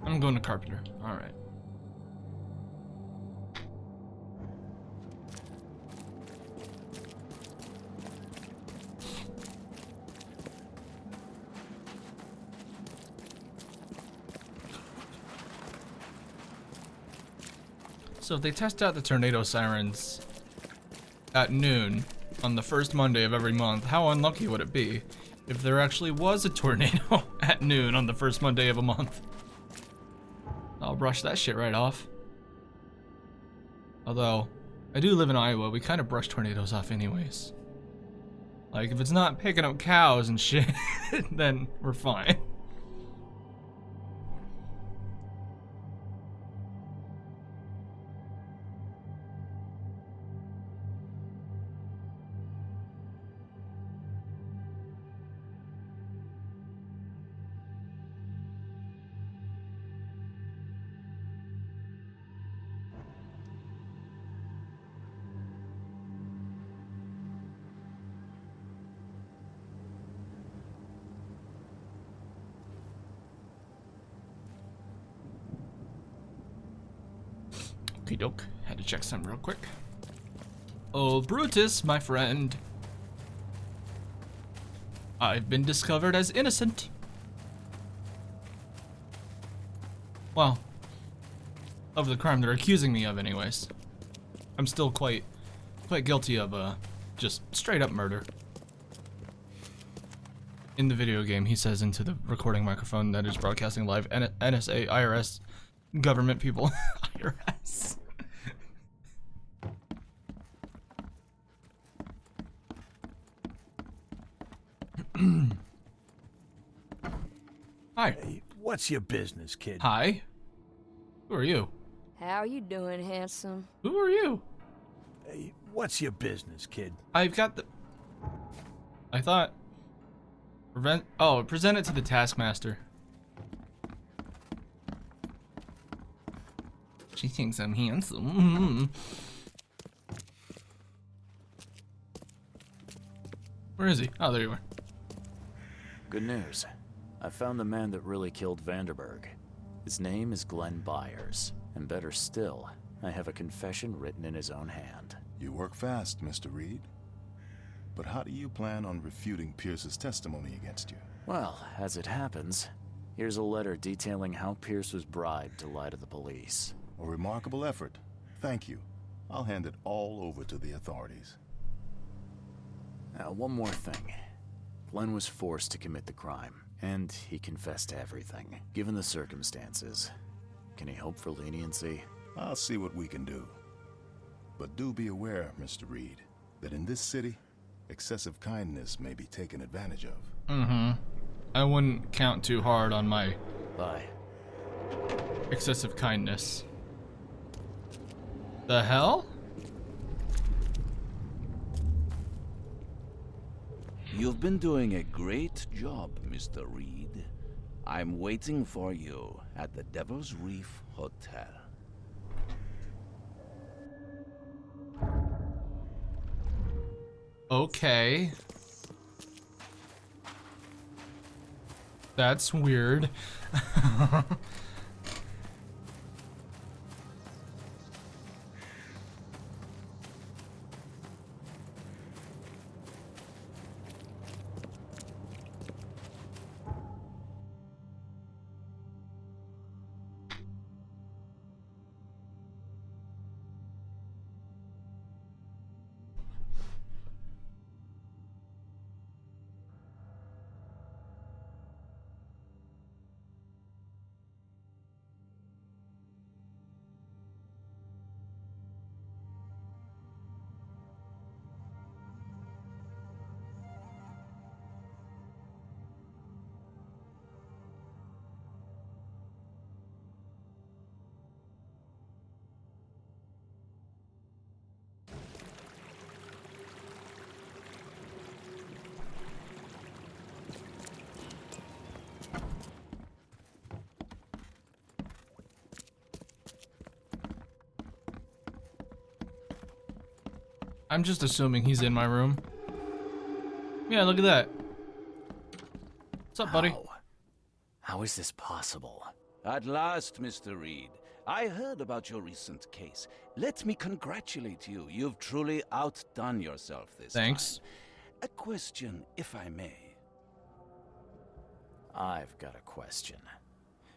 I'm going to Carpenter. Alright. So if they test out the tornado sirens at noon on the first Monday of every month, how unlucky would it be if there actually was a tornado at noon on the first Monday of a month? I'll brush that shit right off. Although, I do live in Iowa, we kind of brush tornadoes off anyways. Like, if it's not picking up cows and shit, then we're fine. Okie doke. Had to check something real quick. Oh, Brutus, my friend. I've been discovered as innocent. Well, of the crime they're accusing me of anyways. I'm still quite guilty of just straight up murder. In the video game, he says into the recording microphone that is broadcasting live, NSA, IRS, government people. IRS. Hi. Hey, what's your business, kid? Hi. Who are you? How you doing, handsome? Who are you? Hey, what's your business, kid? I've got the... I thought... present it to the Taskmaster. She thinks I'm handsome. Where is he? Oh, there you are. Good news. I found the man that really killed Vanderberg. His name is Glenn Byers. And better still, I have a confession written in his own hand. You work fast, Mr. Reed. But how do you plan on refuting Pierce's testimony against you? Well, as it happens, here's a letter detailing how Pierce was bribed to lie to the police. A remarkable effort. Thank you. I'll hand it all over to the authorities. Now, one more thing. Glenn was forced to commit the crime, and he confessed to everything. Given the circumstances, can he hope for leniency? I'll see what we can do. But do be aware, Mr. Reed, that in this city, excessive kindness may be taken advantage of. Mm-hmm. I wouldn't count too hard on my... Bye. Excessive kindness. The hell? You've been doing a great job, Mr. Reed. I'm waiting for you at the Devil's Reef Hotel. Okay. That's weird. I'm just assuming he's in my room. Yeah, look at that. What's up, buddy? How is this possible? At last, Mr. Reed. I heard about your recent case. Let me congratulate you. You've truly outdone yourself this Thanks. time. A question, if I may. I've got a question.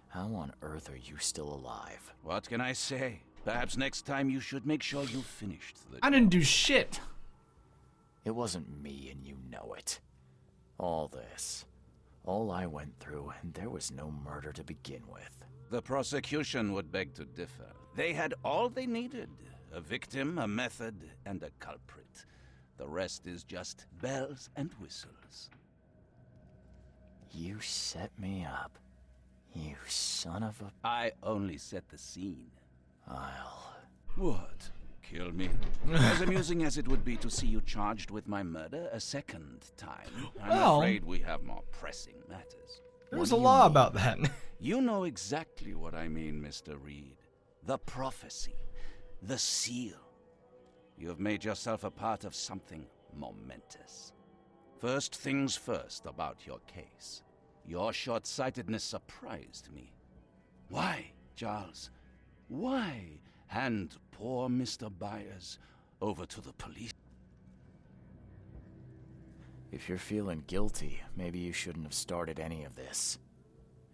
How on earth are you still alive? What can I say? Perhaps next time you should make sure you finished the I didn't do shit. It wasn't me, and you know it. All this. All I went through, and there was no murder to begin with. The prosecution would beg to differ. They had all they needed. A victim, a method, and a culprit. The rest is just bells and whistles. You set me up. You son of a... I only set the scene. I'll... What? Kill me? As amusing as it would be to see you charged with my murder a second time, I'm afraid we have more pressing matters. There's a law about that. You know exactly what I mean, Mr. Reed. The prophecy. The seal. You have made yourself a part of something momentous. First things first about your case. Your short-sightedness surprised me. Why, Charles? Why hand poor Mr. Byers over to the police. If you're feeling guilty, maybe you shouldn't have started any of this.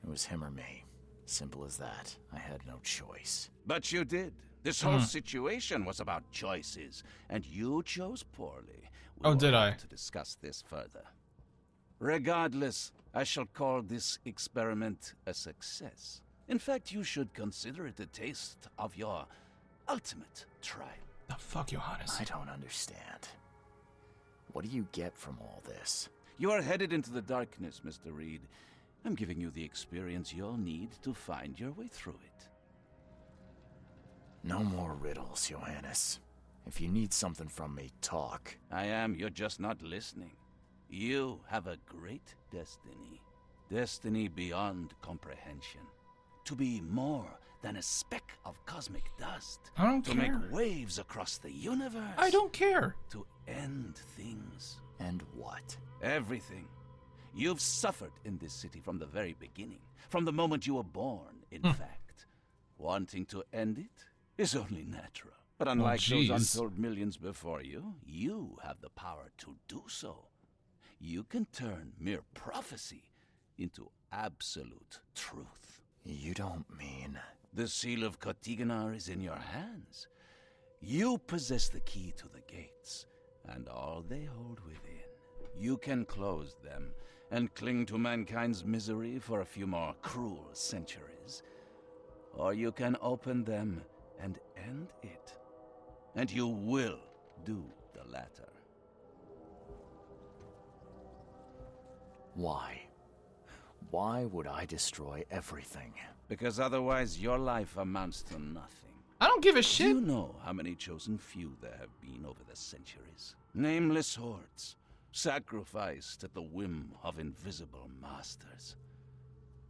It was him or me. Simple as that. I had no choice. But you did. This whole situation was about choices, and you chose poorly. We Oh, did will I? have to discuss this further. Regardless, I shall call this experiment a success. In fact, you should consider it a taste of your ultimate trial. The fuck, Johannes? I don't understand. What do you get from all this? You are headed into the darkness, Mr. Reed. I'm giving you the experience you'll need to find your way through it. No more riddles, Johannes. If you need something from me, talk. I am, you're just not listening. You have a great destiny. Destiny beyond comprehension. To be more than a speck of cosmic dust. I don't to care. make waves across the universe. I don't care. To end things. And what? Everything. You've suffered in this city from the very beginning. From the moment you were born, in fact. Wanting to end it is only natural. But unlike those jeez. untold millions before you, you have the power to do so. You can turn mere prophecy into absolute truth. You don't mean... The seal of Kotiganar is in your hands. You possess the key to the gates, and all they hold within. You can close them and cling to mankind's misery for a few more cruel centuries. Or you can open them and end it. And you will do the latter. Why? Why would I destroy everything? Because otherwise your life amounts to nothing. I don't give a Do shit. you know how many chosen few there have been over the centuries? Nameless hordes, sacrificed at the whim of invisible masters.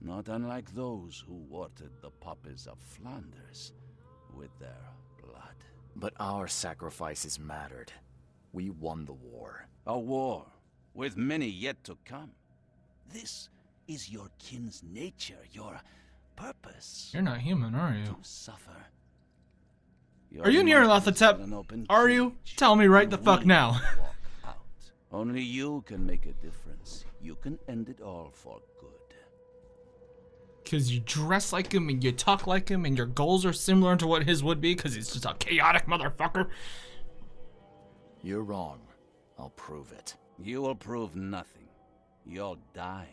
Not unlike those who watered the poppies of Flanders with their blood. But our sacrifices mattered. We won the war. A war, with many yet to come. This is your kin's nature, your purpose. You're not human, are you? To suffer. Are you near Nyarlathotep? Are you? Tell me right the fuck now. Walk out. Only you can make a difference. You can end it all for good. Because you dress like him and you talk like him and your goals are similar to what his would be because he's just a chaotic motherfucker. You're wrong. I'll prove it. You will prove nothing. You'll die.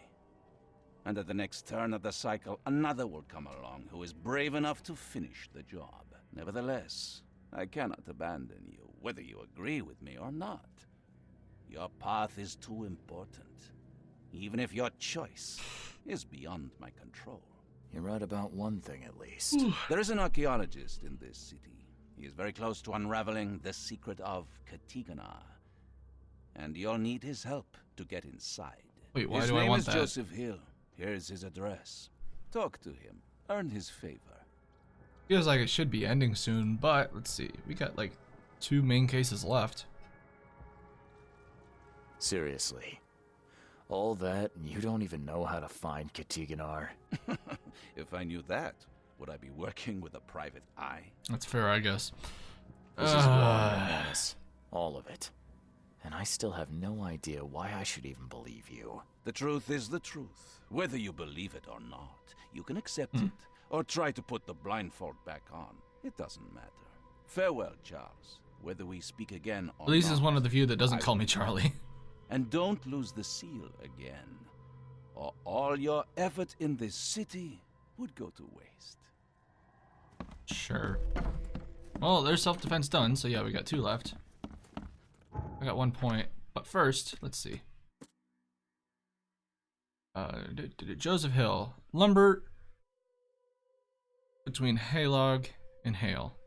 And at the next turn of the cycle, another will come along who is brave enough to finish the job. Nevertheless, I cannot abandon you, whether you agree with me or not. Your path is too important, even if your choice is beyond my control. You're right about one thing, at least. There is an archaeologist in this city. He is very close to unraveling the secret of Kotiganar. And you'll need his help to get inside. Wait, why his do I name want is that? Joseph Hill. Here's his address. Talk to him. Earn his favor. Feels like it should be ending soon, but let's see. We got like 2 main cases left. Seriously. All that, and you don't even know how to find Kotiganar? If I knew that, would I be working with a private eye? That's fair, I guess. This is wrong, Johannes. All of it. And I still have no idea why I should even believe you. The truth is the truth. Whether you believe it or not, you can accept it, or try to put the blindfold back on. It doesn't matter. Farewell, Charles. Whether we speak again or At least not, he's one of the few that doesn't I call me will Charlie. And don't lose the seal again, or all your effort in this city would go to waste. Sure. Well, there's self-defense done, so yeah, we got 2 left. I got 1 point, but first, let's see. Joseph Hill. Lumber between Haylog and Hale.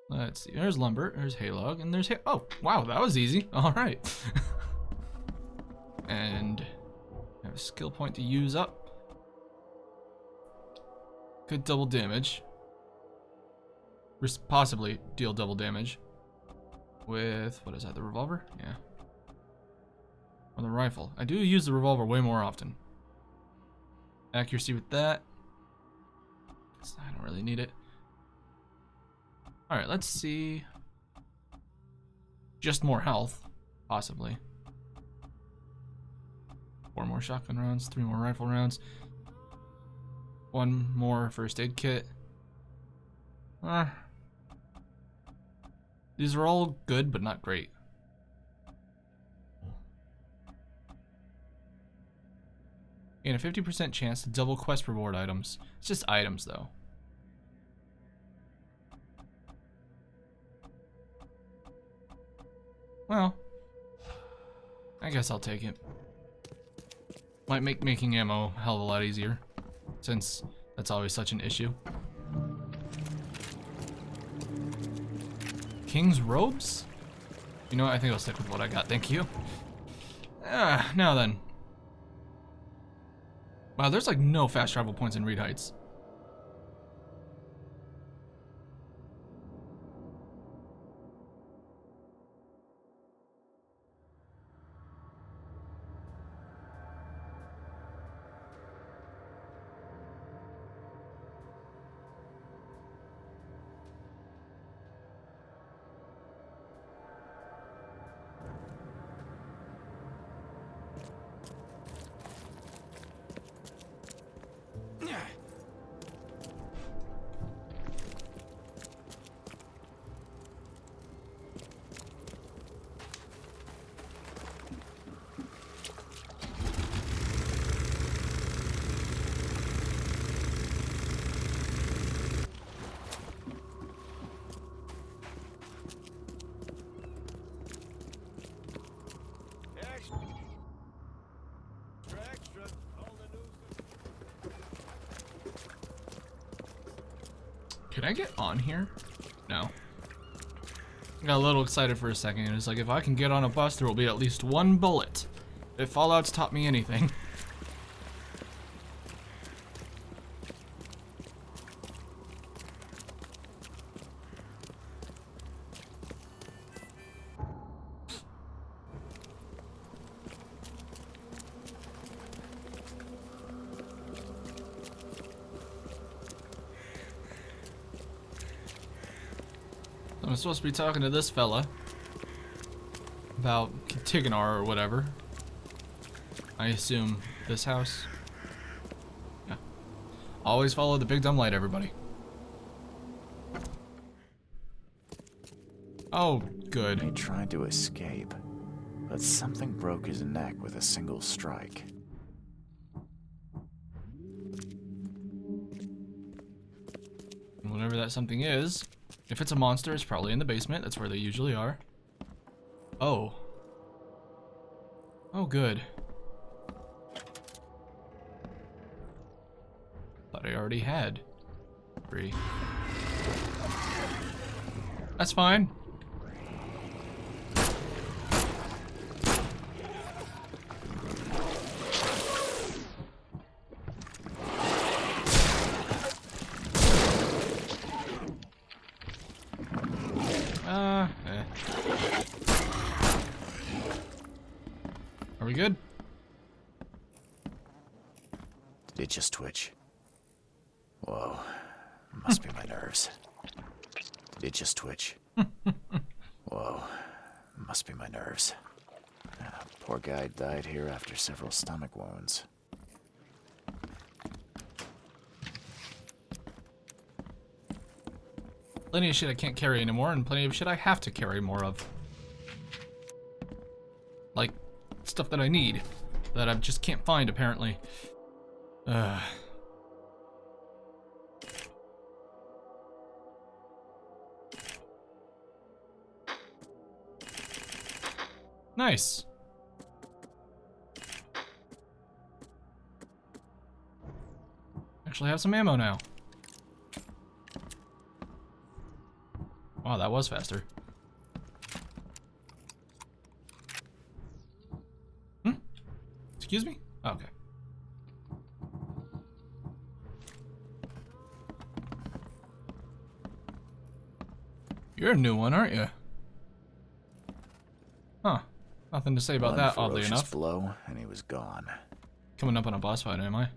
Let's see. There's lumber. There's Haylog, and there's oh wow, that was easy. All right. And I have a skill point to use up. Could double damage. Possibly deal double damage with what is that? The revolver? Yeah. Or the rifle. I do use the revolver way more often. accuracy with that. I don't really need it. Alright, let's see. Just more health, possibly. 4 more shotgun rounds, 3 more rifle rounds. 1 more first aid kit. These are all good, but not great. And a 50% chance to double quest reward items. It's just items, though. Well, I guess I'll take it. Might make making ammo a hell of a lot easier, since that's always such an issue. King's robes? You know what? I think I'll stick with what I got. Thank you. Now then. Wow, there's like no fast travel points in Reed Heights. Can I get on here? No. I got a little excited for a second. It's like, if I can get on a bus, there will be at least 1 bullet. If Fallout's taught me anything. I'm supposed to be talking to this fella about Tiggenar or whatever. I assume this house. Yeah. Always follow the big dumb light, everybody. Oh, good. He tried to escape, but something broke his neck with a single strike. Whatever that something is. If it's a monster, it's probably in the basement. That's where they usually are. Oh. Oh, good. Thought I already had 3. That's fine. Are we good? Did it just twitch? Whoa. Must be my nerves. Did it just twitch? Whoa. Must be my nerves. Poor guy died here after several stomach wounds. Plenty of shit I can't carry anymore, and plenty of shit I have to carry more of. Like, stuff that I need, that I just can't find, apparently. Nice. Actually have some ammo now. Wow, that was faster. Excuse me? Oh, okay. You're a new one, aren't you? Huh. Nothing to say about that, oddly enough. Blow, and he was gone. Coming up on a boss fight, am I?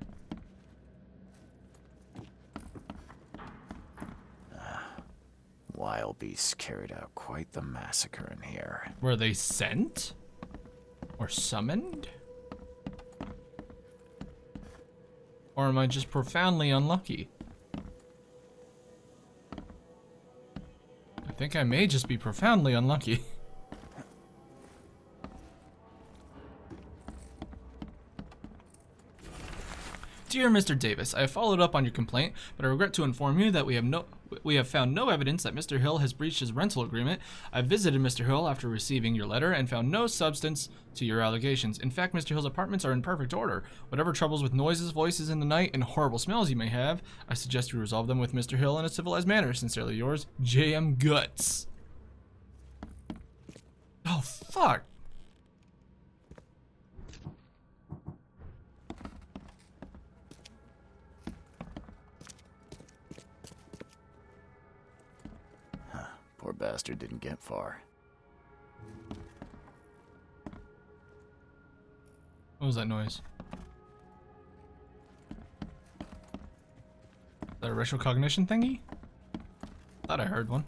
vile beasts carried out quite the massacre in here. Were they sent? Or summoned? Or am I just profoundly unlucky? I think I may just be profoundly unlucky. Dear Mr. Davis, I have followed up on your complaint, but I regret to inform you that we have found no evidence that Mr. Hill has breached his rental agreement. I visited Mr. Hill after receiving your letter and found no substance to your allegations. In fact, Mr. Hill's apartments are in perfect order. Whatever troubles with noises, voices in the night, and horrible smells you may have, I suggest you resolve them with Mr. Hill in a civilized manner. Sincerely yours, J.M. Guts. Oh, fuck. Poor bastard didn't get far. What was that noise? Is that a retrocognition thingy? Thought I heard one.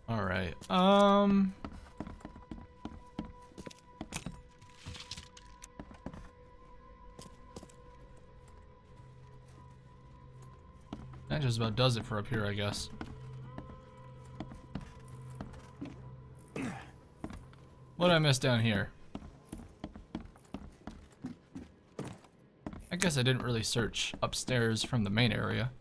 Alright, that just about does it for up here, I guess. What did I miss down here? I guess I didn't really search upstairs from the main area.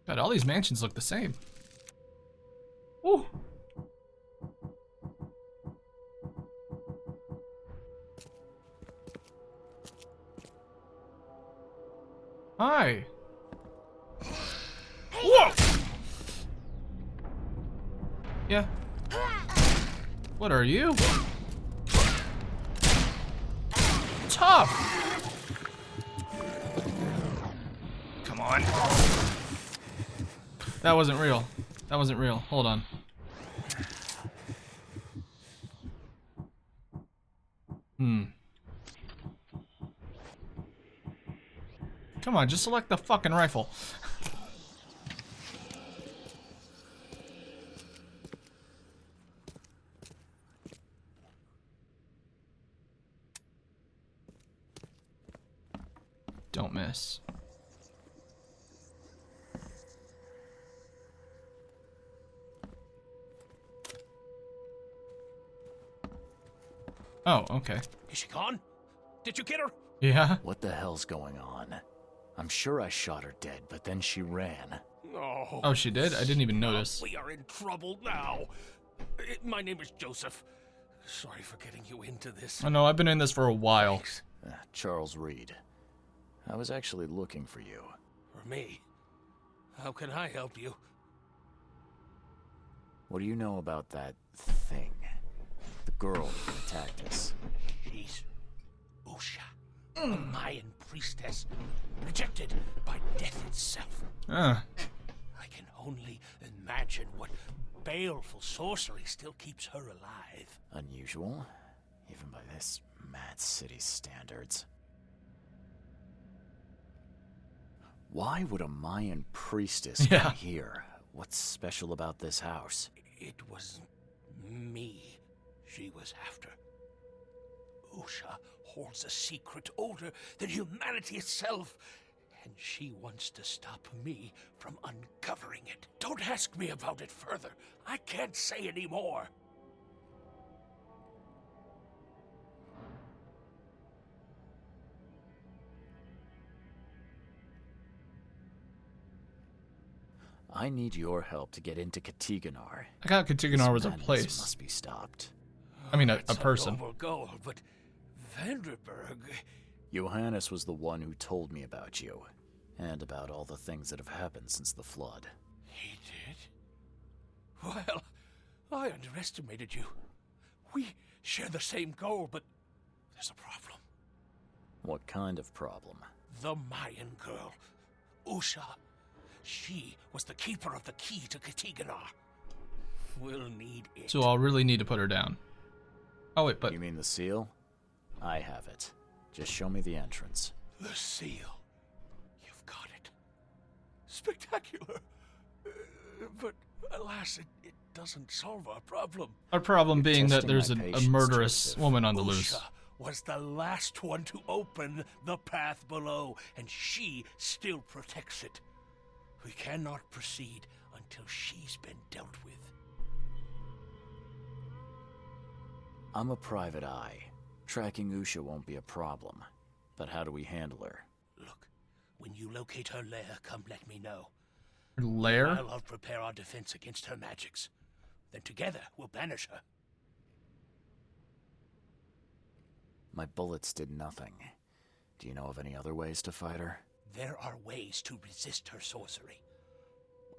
God, all these mansions look the same. Woo! Hi. Whoa! Yeah. What are you? Tough. Come on. That wasn't real. That wasn't real. Hold on. Come on, just select the fucking rifle. Don't miss. Oh, okay. Is she gone? Did you get her? Yeah. What the hell's going on? I'm sure I shot her dead, but then she ran. Oh. Oh, she did? I didn't even notice. We are in trouble now. My name is Joseph. Sorry for getting you into this. Oh no, I've been in this for a while. Thanks. Charles Reed. I was actually looking for you. For me? How can I help you? What do you know about that thing? The girl that attacked us. She's Usha, a Mayan priestess, rejected by death itself. I can only imagine what baleful sorcery still keeps her alive. Unusual, even by this mad city's standards. Why would a Mayan priestess come here? What's special about this house? It was me she was after. Usha holds a secret older than humanity itself, and she wants to stop me from uncovering it. Don't ask me about it further. I can't say any more. I need your help to get into Katiganar. I thought Katiganar was a This place. must be stopped. I mean, a That's person. noble goal, but Vanderberg... Johannes was the one who told me about you, and about all the things that have happened since the flood. He did? Well, I underestimated you. We share the same goal, but there's a problem. What kind of problem? The Mayan girl, Usha. She was the keeper of the key to Katiganar. will need it. So I'll really need to put her down. Oh wait, but You mean the seal? I have it. Just show me the entrance. The seal. You've got it. Spectacular. But alas, it doesn't solve our problem. our problem being that testing there's my a patience, murderous Joseph. woman on the loose. Usha was the last one to open the path below, and she still protects it. We cannot proceed until she's been dealt with. I'm a private eye. Tracking Usha won't be a problem. But how do we handle her? Look, when you locate her lair, come let me know. Her lair? I'll prepare our defense against her magics. Then together we'll banish her. My bullets did nothing. Do you know of any other ways to fight her? There are ways to resist her sorcery.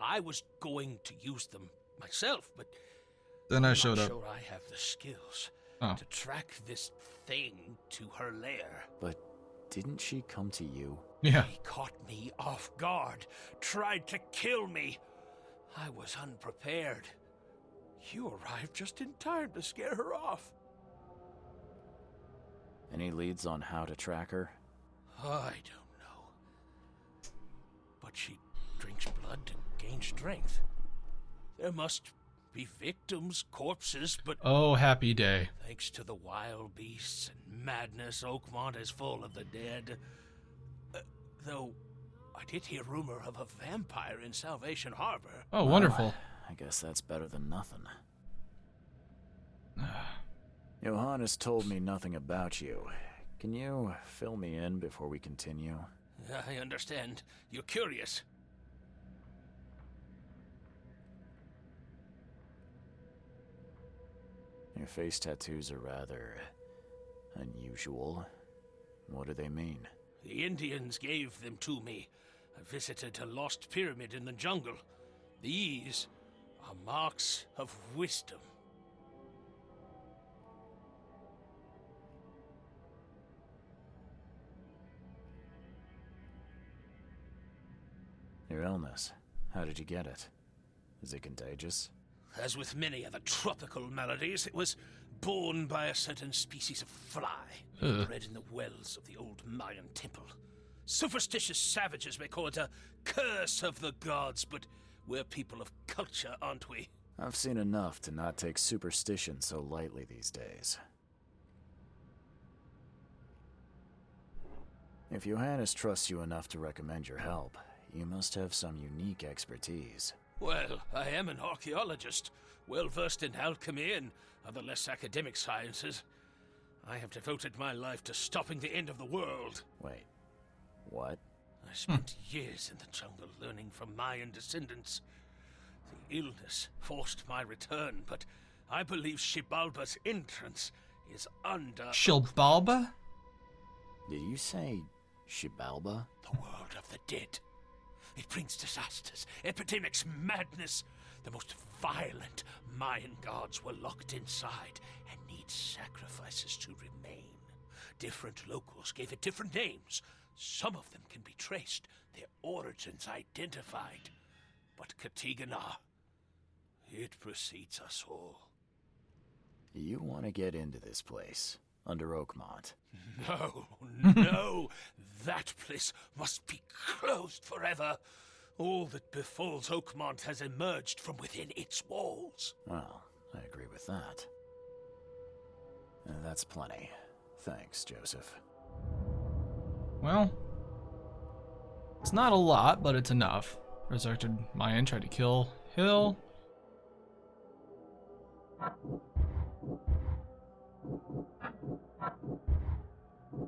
I was going to use them myself, but Then I I'm showed not up. sure I have the skills Oh. to track this thing to her lair. But didn't she come to you? Yeah. He caught me off guard, tried to kill me. I was unprepared. You arrived just in time to scare her off. Any leads on how to track her? I don't know. But she drinks blood to gain strength. There must be victims, corpses, but Oh, happy day. thanks to the wild beasts and madness, Oakmont is full of the dead. Though, I did hear rumor of a vampire in Salvation Harbor. Oh, wonderful. I guess that's better than nothing. Johannes told me nothing about you. Can you fill me in before we continue? I understand. You're curious. Your face tattoos are rather unusual. What do they mean? The Indians gave them to me. I visited a lost pyramid in the jungle. These are marks of wisdom. Your illness. How did you get it? Is it contagious? As with many other tropical maladies, it was borne by a certain species of fly, bred in the wells of the old Mayan temple. Superstitious savages may call it a curse of the gods, but we're people of culture, aren't we? I've seen enough to not take superstition so lightly these days. If Johannes trusts you enough to recommend your help, you must have some unique expertise. Well, I am an archaeologist, well versed in alchemy and other less academic sciences. I have devoted my life to stopping the end of the world. Wait, what? I spent years in the jungle learning from Mayan descendants. The illness forced my return, but I believe Xibalba's entrance is under Shilbalba? Did you say Xibalba? the world of the dead. It brings disasters, epidemics, madness. The most violent Mayan gods were locked inside and need sacrifices to remain. Different locals gave it different names. Some of them can be traced, their origins identified. But Katigana, it precedes us all. You want to get into this place, under Oakmont. No, no, that place must be closed forever. All that befalls Oakmont has emerged from within its walls. Well, I agree with that. That's plenty. Thanks, Joseph. Well, it's not a lot, but it's enough. Resurrected Mayan tried to kill Hill.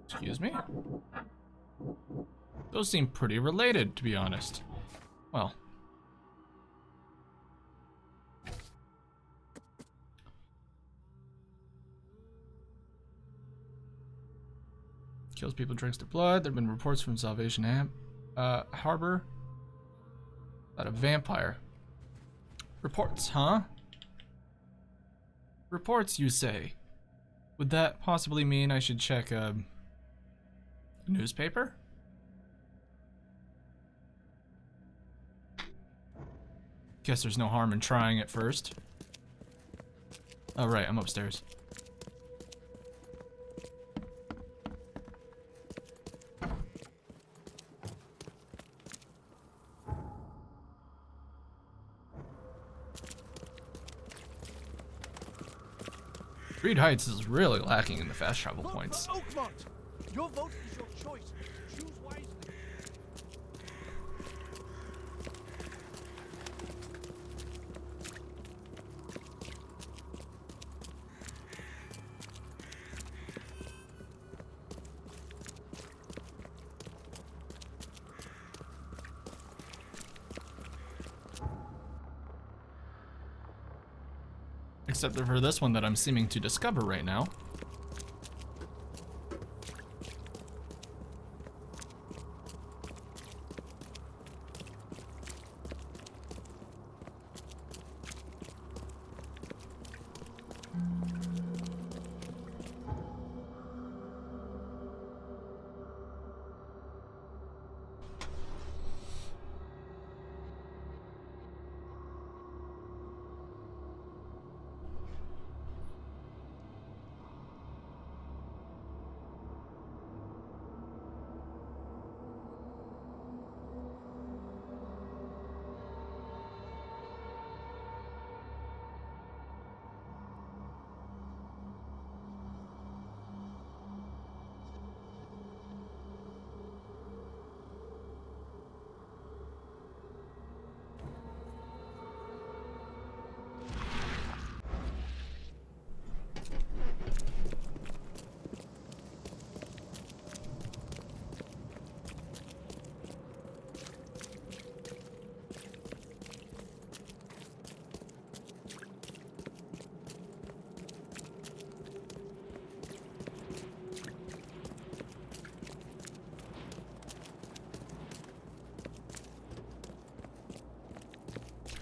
Excuse me? Those seem pretty related, to be honest. Well. Kills people, drinks their blood. There have been reports from Salvation Harbor about a vampire. Reports, huh? Reports, you say? Would that possibly mean I should check a newspaper? Guess there's no harm in trying it first. Oh, right, I'm upstairs. Reed Heights is really lacking in the fast travel points. Oakmont! Your vote is your choice. Choose wisely. Except for this one that I'm seeming to discover right now.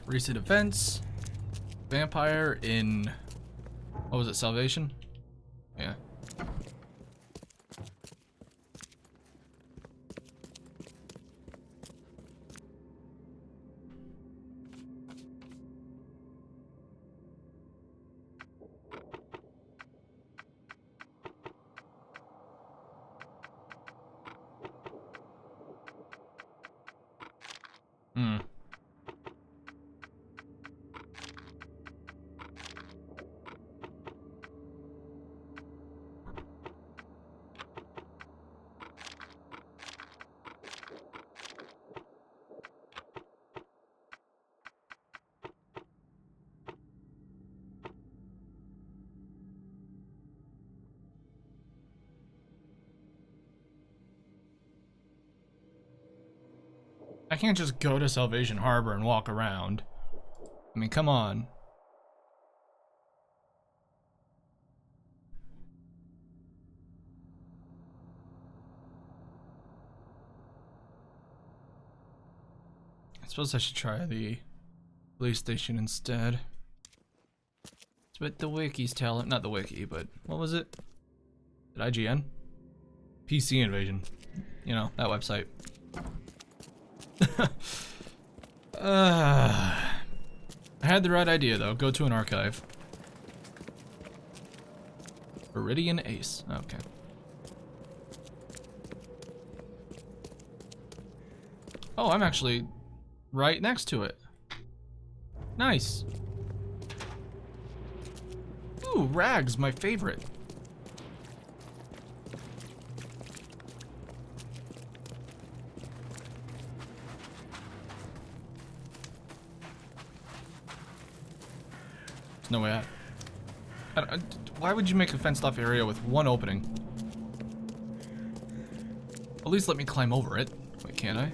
Recent events. Vampire in... What was it, Salvation? Yeah. Hmm. I can't just go to Salvation Harbor and walk around. I mean, come on. I suppose I should try the police station instead. It's what the wiki's telling. Not the wiki, but what was it? Did IGN? PC Invasion. You know, that website. I had the right idea though. Go to an archive. Viridian Ace. Okay. Oh, I'm actually right next to it. Nice. Ooh, Rags, my favorite. No way. Why would you make a fenced off area with one opening? At least let me climb over it. Wait, can I?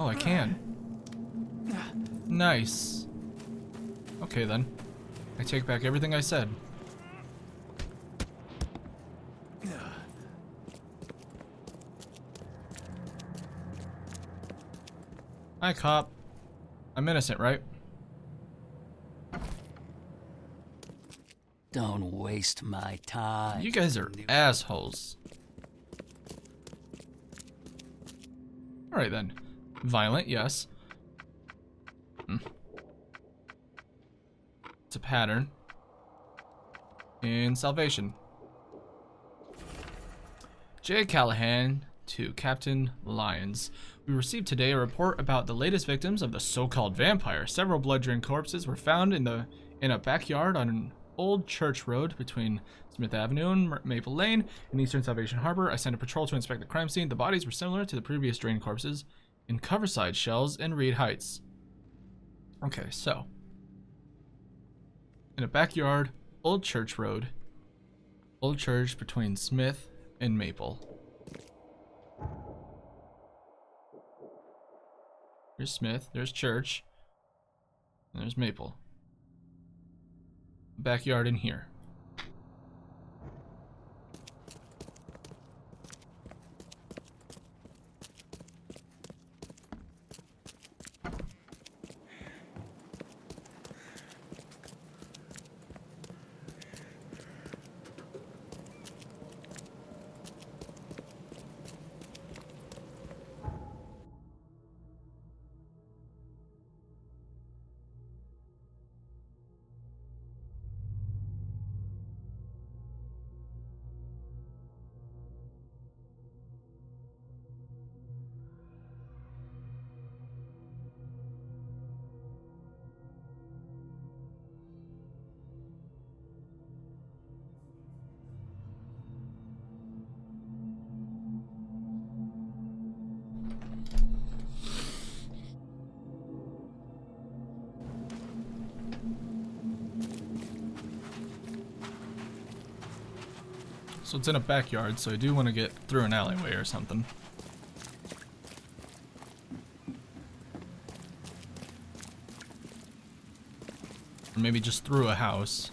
Oh, I can. Nice. Okay then. I take back everything I said. Hi, cop. I'm innocent, right? Don't waste my time. You guys are assholes. Alright then. Violent, yes. It's a pattern. in Salvation. J. Callahan to Captain Lyons. We received today a report about the latest victims of the so-called vampire. Several blood-drained corpses were found in a backyard on an old church road between Smith Avenue and Maple Lane in eastern Salvation Harbor. I sent a patrol to inspect the crime scene. The bodies were similar to the previous drained corpses in Coverside Shells in Reed Heights. Okay, so in a backyard, old church road, old church between Smith and Maple. There's Smith, there's church, and there's Maple. Backyard in here. So it's in a backyard, so I do want to get through an alleyway or something. Or maybe just through a house.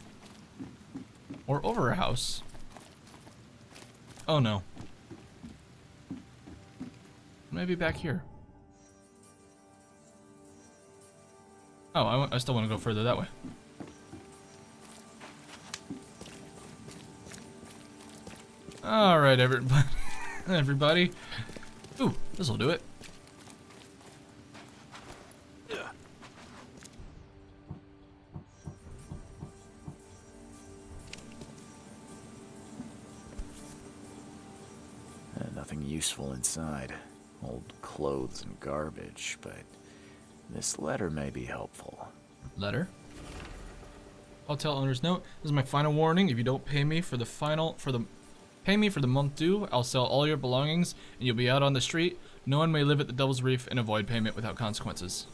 Or over a house. Oh no. Maybe back here. Oh, I still want to go further that way. Alright, everybody. Ooh, this'll do it. Nothing useful inside. Old clothes and garbage, but this letter may be helpful. Letter? Hotel owner's note. This is my final warning. If you don't pay me for the pay me for the month due, I'll sell all your belongings and you'll be out on the street. No one may live at the Devil's Reef and avoid payment without consequences.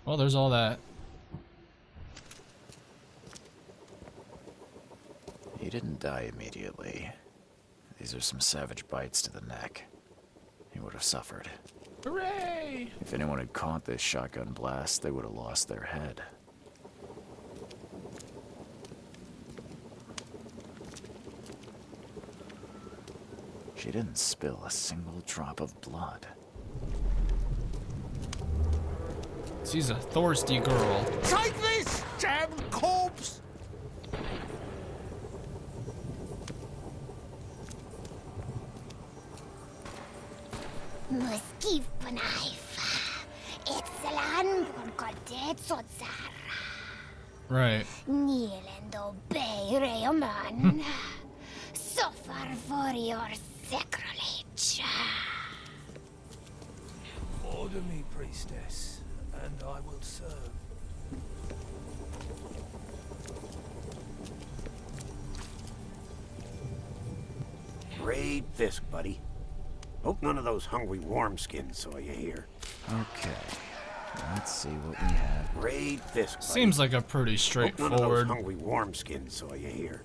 Well, there's all that. He didn't die immediately. These are some savage bites to the neck. He would have suffered. Hooray! If anyone had caught this shotgun blast, they would have lost their head. She didn't spill a single drop of blood. She's a thirsty girl. Take this, damn corpse! Right. Nielendo beire man. Suffer for your sacrilege. Order me, priestess, and I will serve. Raid Fisk, buddy. Hope none of those hungry wormskins saw you here. Okay. Let's see what we have. Raid Fisk, buddy. Seems like a pretty Hope straightforward none of those hungry wormskins saw you here.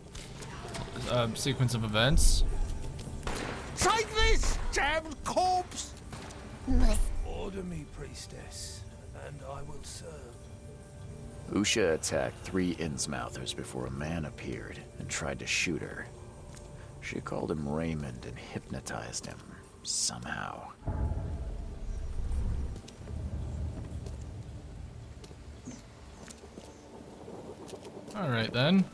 sequence of events. Take this, damn corpse! Order me, priestess, and I will serve. Usha attacked 3 Innsmouthers before a man appeared and tried to shoot her. She called him Raymond and hypnotized him, somehow. Alright then.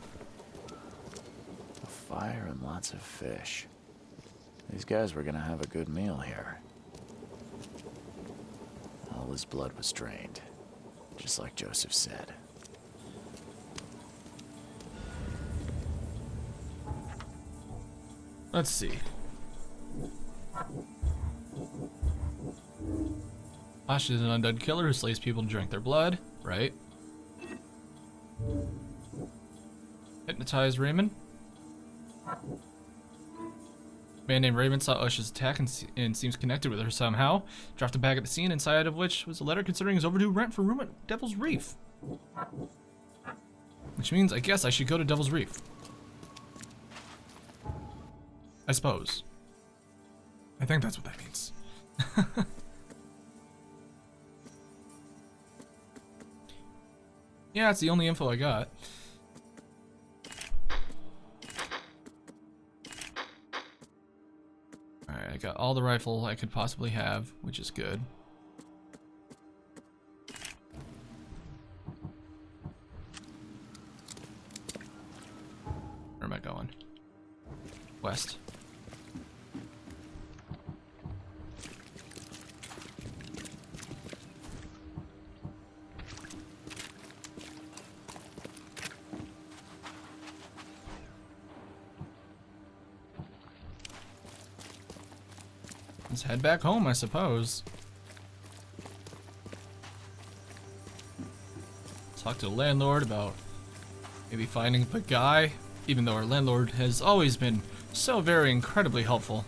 A fire and lots of fish. These guys were gonna have a good meal here. All his blood was drained, just like Joseph said. Let's see. Ash is an undead killer who slays people to drink their blood, right? Hypnotize Raymond. Man named Raymond saw Ush's attack and seems connected with her somehow. Dropped a bag at the scene, inside of which was a letter considering his overdue rent for room at Devil's Reef. Which means I guess I should go to Devil's Reef. I suppose. I think that's what that means. Yeah, it's the only info I got. Alright, I got all the rifle I could possibly have, which is good. Where am I going? West. Let's head back home, I suppose. Talk to the landlord about maybe finding the guy, even though our landlord has always been so very incredibly helpful.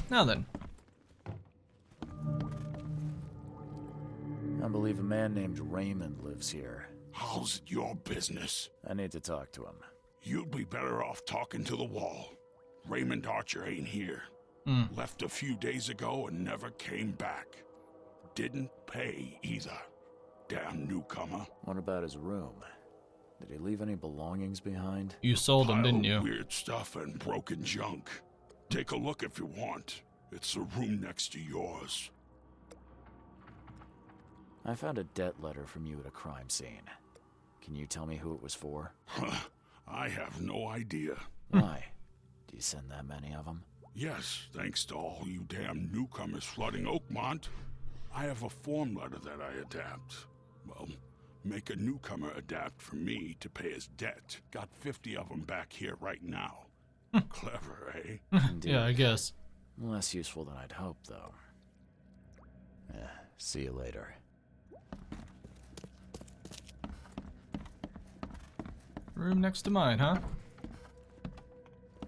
Now then. I believe a man named Raymond lives here. How's it your business? I need to talk to him. You'd be better off talking to the wall. Raymond Archer ain't here. Left a few days ago and never came back. Didn't pay either. Damn newcomer. What about his room? Did he leave any belongings behind? You sold them, didn't you? Weird stuff and broken junk. Take a look if you want. It's the room next to yours. I found a debt letter from you at a crime scene. Can you tell me who it was for? I have no idea. Why? Do you send that many of them? Yes, thanks to all you damn newcomers flooding Oakmont. I have a form letter that I adapt. Well, make a newcomer adapt for me to pay his debt. Got 50 of them back here right now. Clever, eh? Yeah, I guess. Less useful than I'd hoped, though. See you later. Room next to mine, huh?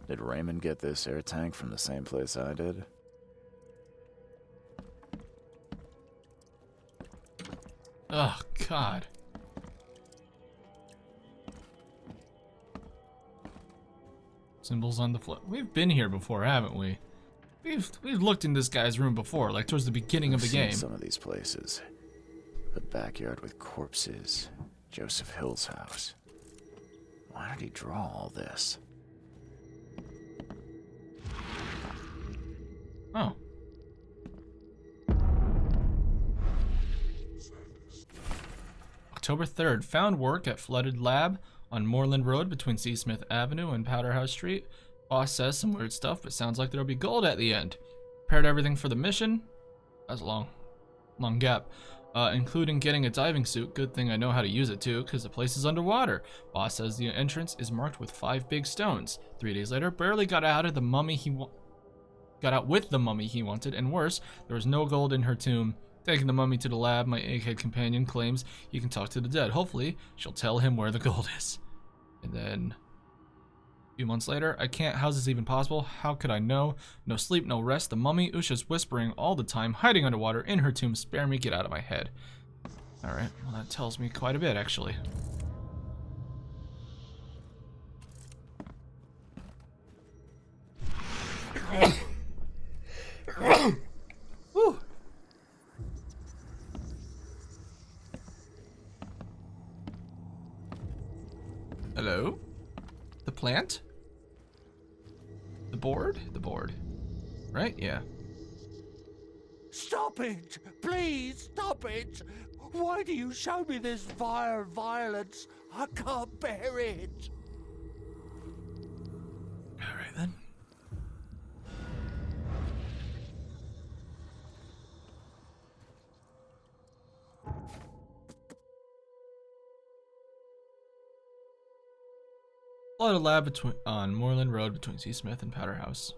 Did Raymond get this air tank from the same place I did? Oh, God. Symbols on the floor. We've been here before, haven't we? We've looked in this guy's room before, like towards the beginning of the game. Some of these places. A backyard with corpses. Joseph Hill's house. Why did he draw all this? Oh. October 3rd. Found work at Flooded Lab on Moreland Road between C. Smith Avenue and Powderhouse Street. Boss says some weird stuff, but sounds like there'll be gold at the end. Prepared everything for the mission. That's a long gap. Including getting a diving suit. Good thing I know how to use it too, because the place is underwater. Boss says the entrance is marked with 5 big stones. 3 days later, barely got out of the mummy got out with the mummy he wanted, and worse, there was no gold in her tomb. Taking the mummy to the lab, my egghead companion claims he can talk to the dead. Hopefully, she'll tell him where the gold is. And then a few months later, I can't. How's this even possible? How could I know? No sleep, no rest. The mummy. Usha's whispering all the time, hiding underwater in her tomb. Spare me, get out of my head. Alright, well that tells me quite a bit, actually. Woo. Hello? The plant? The board? The board. Right? Yeah. Stop it! Please, stop it! Why do you show me this vile violence? I can't bear it! Alright then. Flooded lab on Moorland Road between Seasmith and Powder House.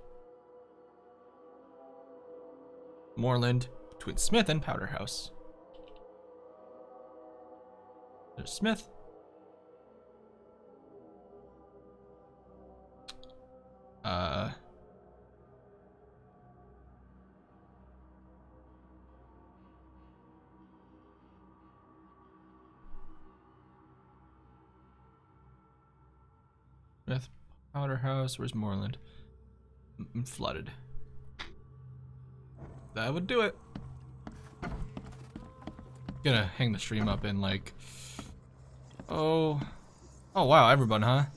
Moorland between Smith and Powder House. There's Smith. Smith, Powder House. Where's Moorland? Flooded. That would do it. Gonna hang the stream up in like, oh wow, everyone, huh?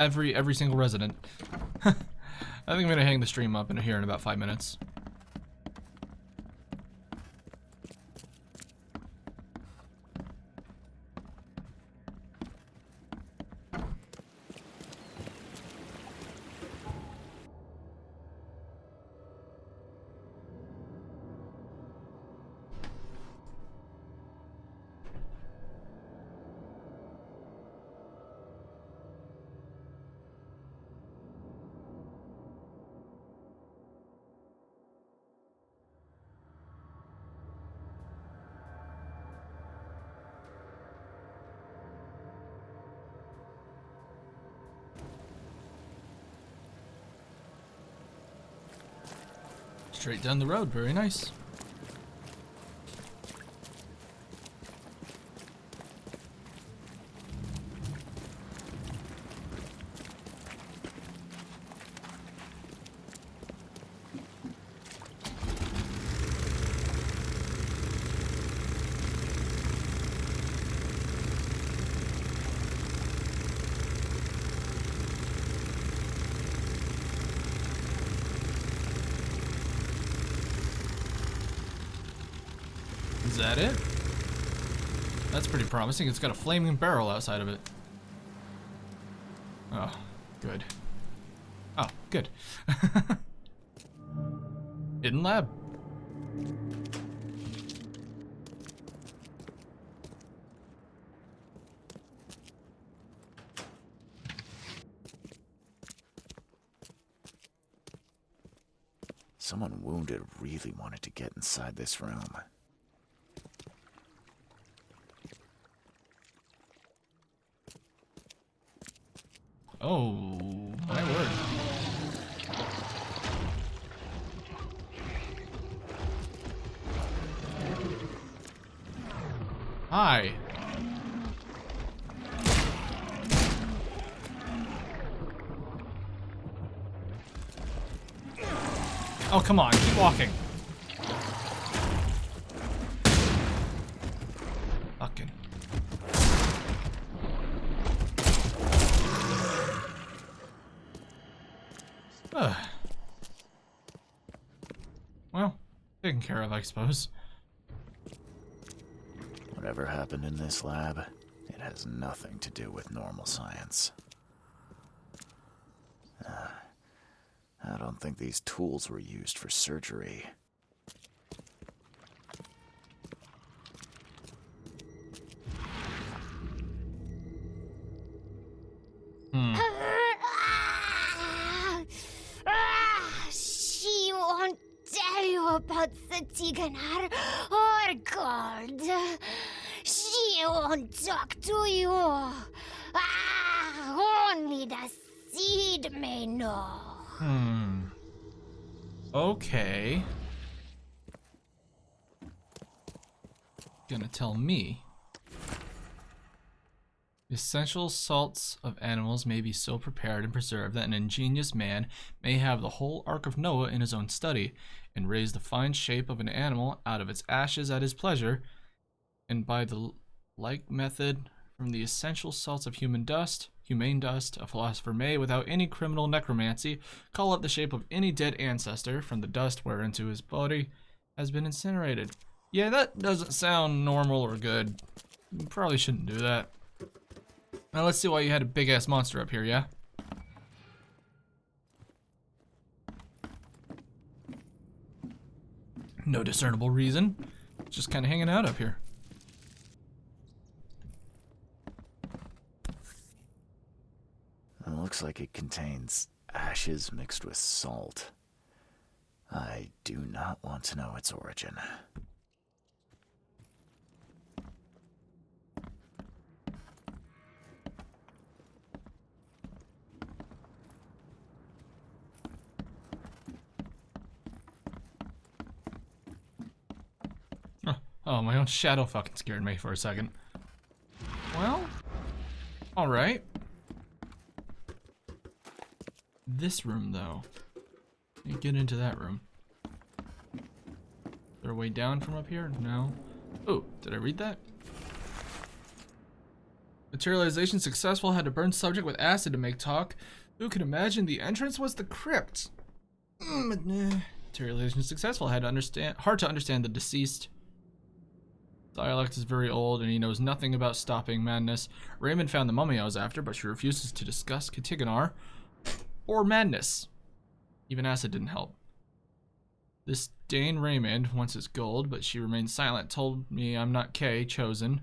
Every single resident. I think I'm gonna hang the stream up in here in about 5 minutes. Straight down the road, very nice. Is that it? That's pretty promising. It's got a flaming barrel outside of it. Oh, good. Oh, good. Hidden lab. Someone wounded really wanted to get inside this room. Oh, my word. Hi. Oh, come on, keep walking. Fucking. Well, taken care of, I suppose. Whatever happened in this lab, it has nothing to do with normal science. I don't think these tools were used for surgery. She won't tell you about Satiganar or gold. She won't talk to you. Only the seed may know. Okay. Gonna tell me. The essential salts of animals may be so prepared and preserved that an ingenious man may have the whole Ark of Noah in his own study, and raise the fine shape of an animal out of its ashes at his pleasure, and by the like method, from the essential salts of humane dust, a philosopher may, without any criminal necromancy, call up the shape of any dead ancestor from the dust whereinto his body has been incinerated. Yeah, that doesn't sound normal or good. You probably shouldn't do that. Now let's see why you had a big ass monster up here, yeah? No discernible reason. Just kind of hanging out up here. It looks like it contains ashes mixed with salt. I do not want to know its origin. Oh, my own shadow fucking scared me for a second. Well, alright. This room, though. You get into that room. Is there a way down from up here? No. Oh, did I read that? Materialization successful. Had to burn subject with acid to make talk. Who could imagine the entrance was the crypt? Materialization successful. Had to understand. Hard to understand the deceased. Dialect is very old and he knows nothing about stopping madness. Raymond found the mummy I was after, but she refuses to discuss Katiganar or madness. Even acid didn't help. This Dane Raymond wants his gold, but she remains silent. Told me I'm not Kay, chosen.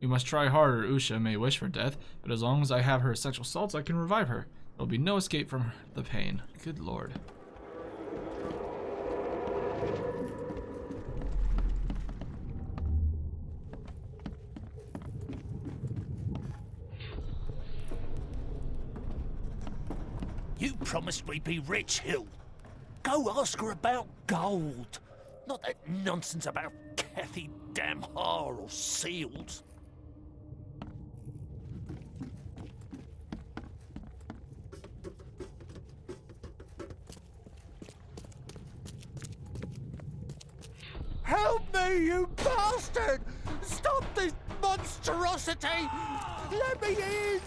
We must try harder. Usha may wish for death, but as long as I have her essential salts, I can revive her. There'll be no escape from the pain. Good lord. You promised we'd be rich, Hill. Go ask her about gold. Not that nonsense about Kathy Damhar or seals. Help me, you bastard! Stop this monstrosity! Let me in!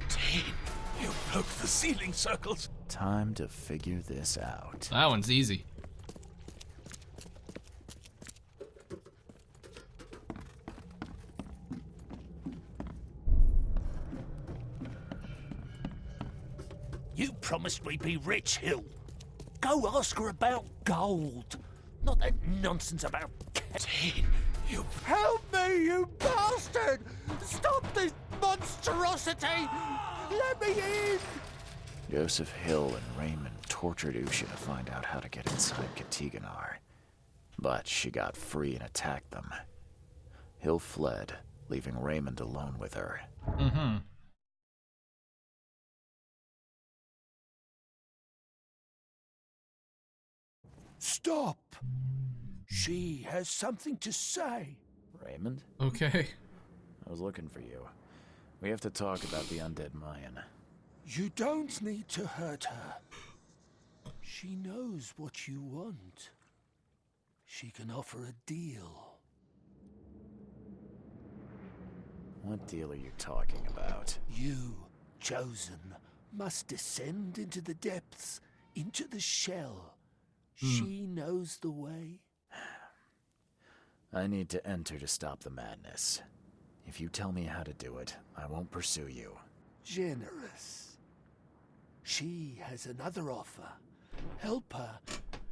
Damn. You broke the ceiling circles. Time to figure this out. That one's easy. You promised we'd be rich, Hill. Go ask her about gold. Not that nonsense about Damn, you... Help me, you bastard! Stop this monstrosity! Let me in! Joseph Hill and Raymond tortured Usha to find out how to get inside Katiganar. But she got free and attacked them. Hill fled, leaving Raymond alone with her. Stop! She has something to say. Raymond? Okay. I was looking for you. We have to talk about the undead Mayan. You don't need to hurt her. She knows what you want. She can offer a deal. What deal are you talking about? You, chosen, must descend into the depths, into the shell. She knows the way. I need to enter to stop the madness. If you tell me how to do it, I won't pursue you. Generous. She has another offer. Help her,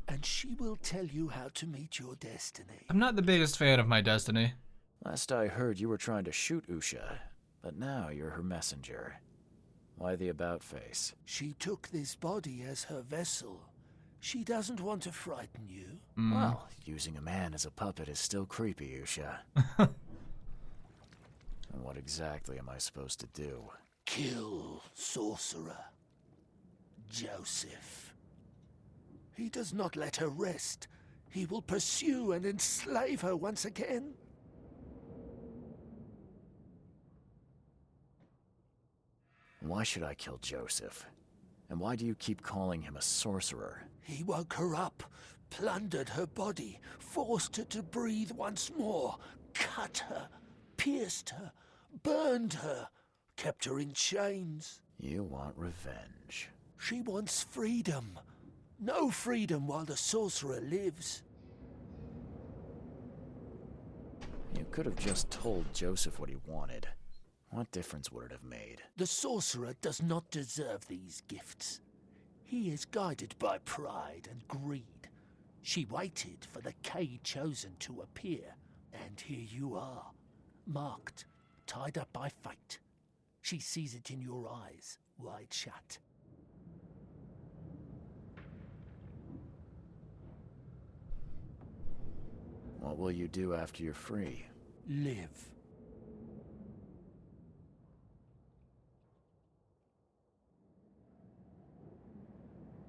and she will tell you how to meet your destiny. I'm not the biggest fan of my destiny. Last I heard, you were trying to shoot Usha, but now you're her messenger. Why the about-face? She took this body as her vessel. She doesn't want to frighten you. Well, using a man as a puppet is still creepy, Usha. What exactly am I supposed to do? Kill sorcerer Joseph. He does not let her rest. He will pursue and enslave her once again. Why should I kill Joseph? And why do you keep calling him a sorcerer? He woke her up, plundered her body, forced her to breathe once more, cut her, pierced her, burned her, kept her in chains. You want revenge. She wants freedom. No freedom while the sorcerer lives. You could have just told Joseph what he wanted. What difference would it have made? The sorcerer does not deserve these gifts. He is guided by pride and greed. She waited for the K chosen to appear, and here you are, marked, tied up by fate. She sees it in your eyes, wide shut. What will you do after you're free? Live.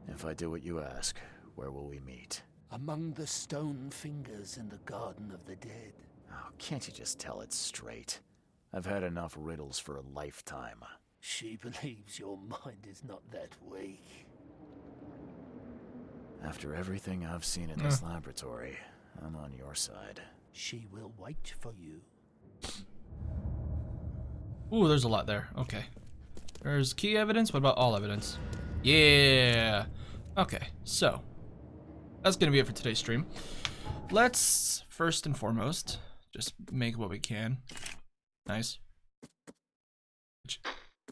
If I do what you ask, where will we meet? Among the stone fingers in the Garden of the Dead. Oh, can't you just tell it straight? I've had enough riddles for a lifetime. She believes your mind is not that weak. After everything I've seen in this laboratory, I'm on your side. She will wait for you. Ooh, there's a lot there. Okay. There's key evidence. What about all evidence? Yeah. Okay, so that's gonna be it for today's stream. Let's first and foremost just make what we can. Nice. Which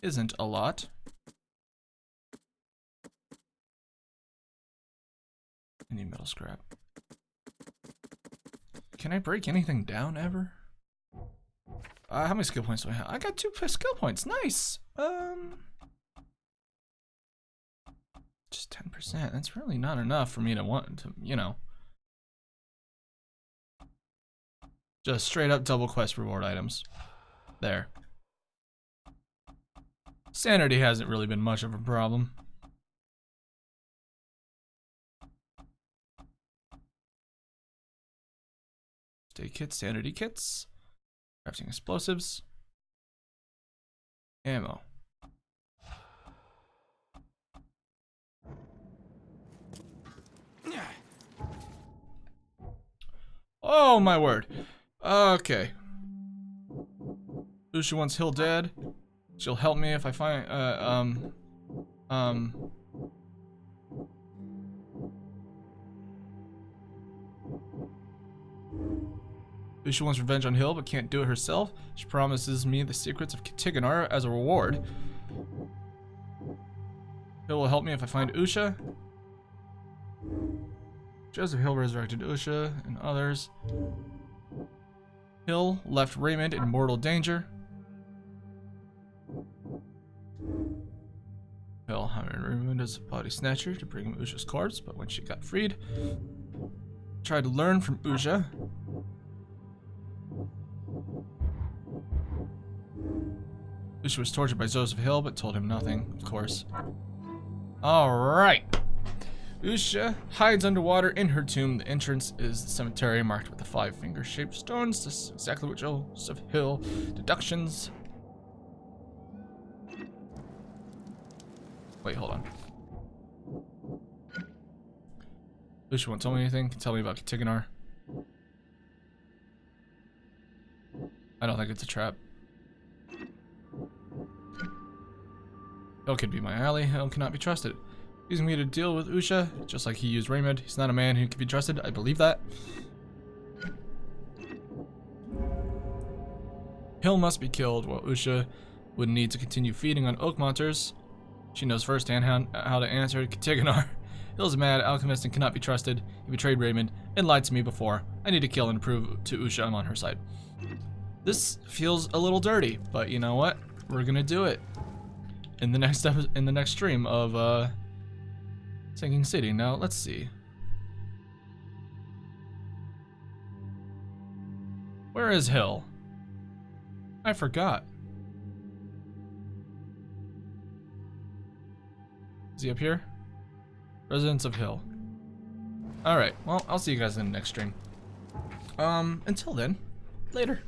isn't a lot. I need metal scrap. Can I break anything down ever? How many skill points do I have? I got 2 skill points. Nice. Just 10%. That's really not enough for me to want to, you know. Just straight up double quest reward items. There. Sanity hasn't really been much of a problem. Stay kits, sanity kits. Crafting explosives. Ammo. Oh my word. Okay. Usha wants Hill dead. She'll help me if I find Usha wants revenge on Hill but can't do it herself. She promises me the secrets of Katiganar as a reward. Hill will help me if I find Usha. Joseph Hill resurrected Usha and others. Hill left Raymond in mortal danger. Hill hired Raymond as a body snatcher to bring him Usha's corpse, but when she got freed, tried to learn from Usha. Usha was tortured by Joseph Hill, but told him nothing, of course. Alright. Usha hides underwater in her tomb. The entrance is the cemetery marked with the 5 finger-shaped stones. This is exactly what Joseph Hill deductions. Wait, hold on. Usha won't tell me anything. Tell me about Katiganar. I don't think it's a trap. Hill could be my ally. Hill cannot be trusted. Using me to deal with Usha, just like he used Raymond. He's not a man who can be trusted. I believe that. Hill must be killed, while Usha would need to continue feeding on Oakmonters. She knows firsthand how to answer Katiganar. Hill's a mad alchemist and cannot be trusted. He betrayed Raymond and lied to me before. I need to kill and prove to Usha I'm on her side. This feels a little dirty, but you know what? We're gonna do it in the next stream of Sinking City. Now, let's see. Where is Hill? I forgot. Is he up here? Residents of Hill. Alright, well, I'll see you guys in the next stream. Until then, later.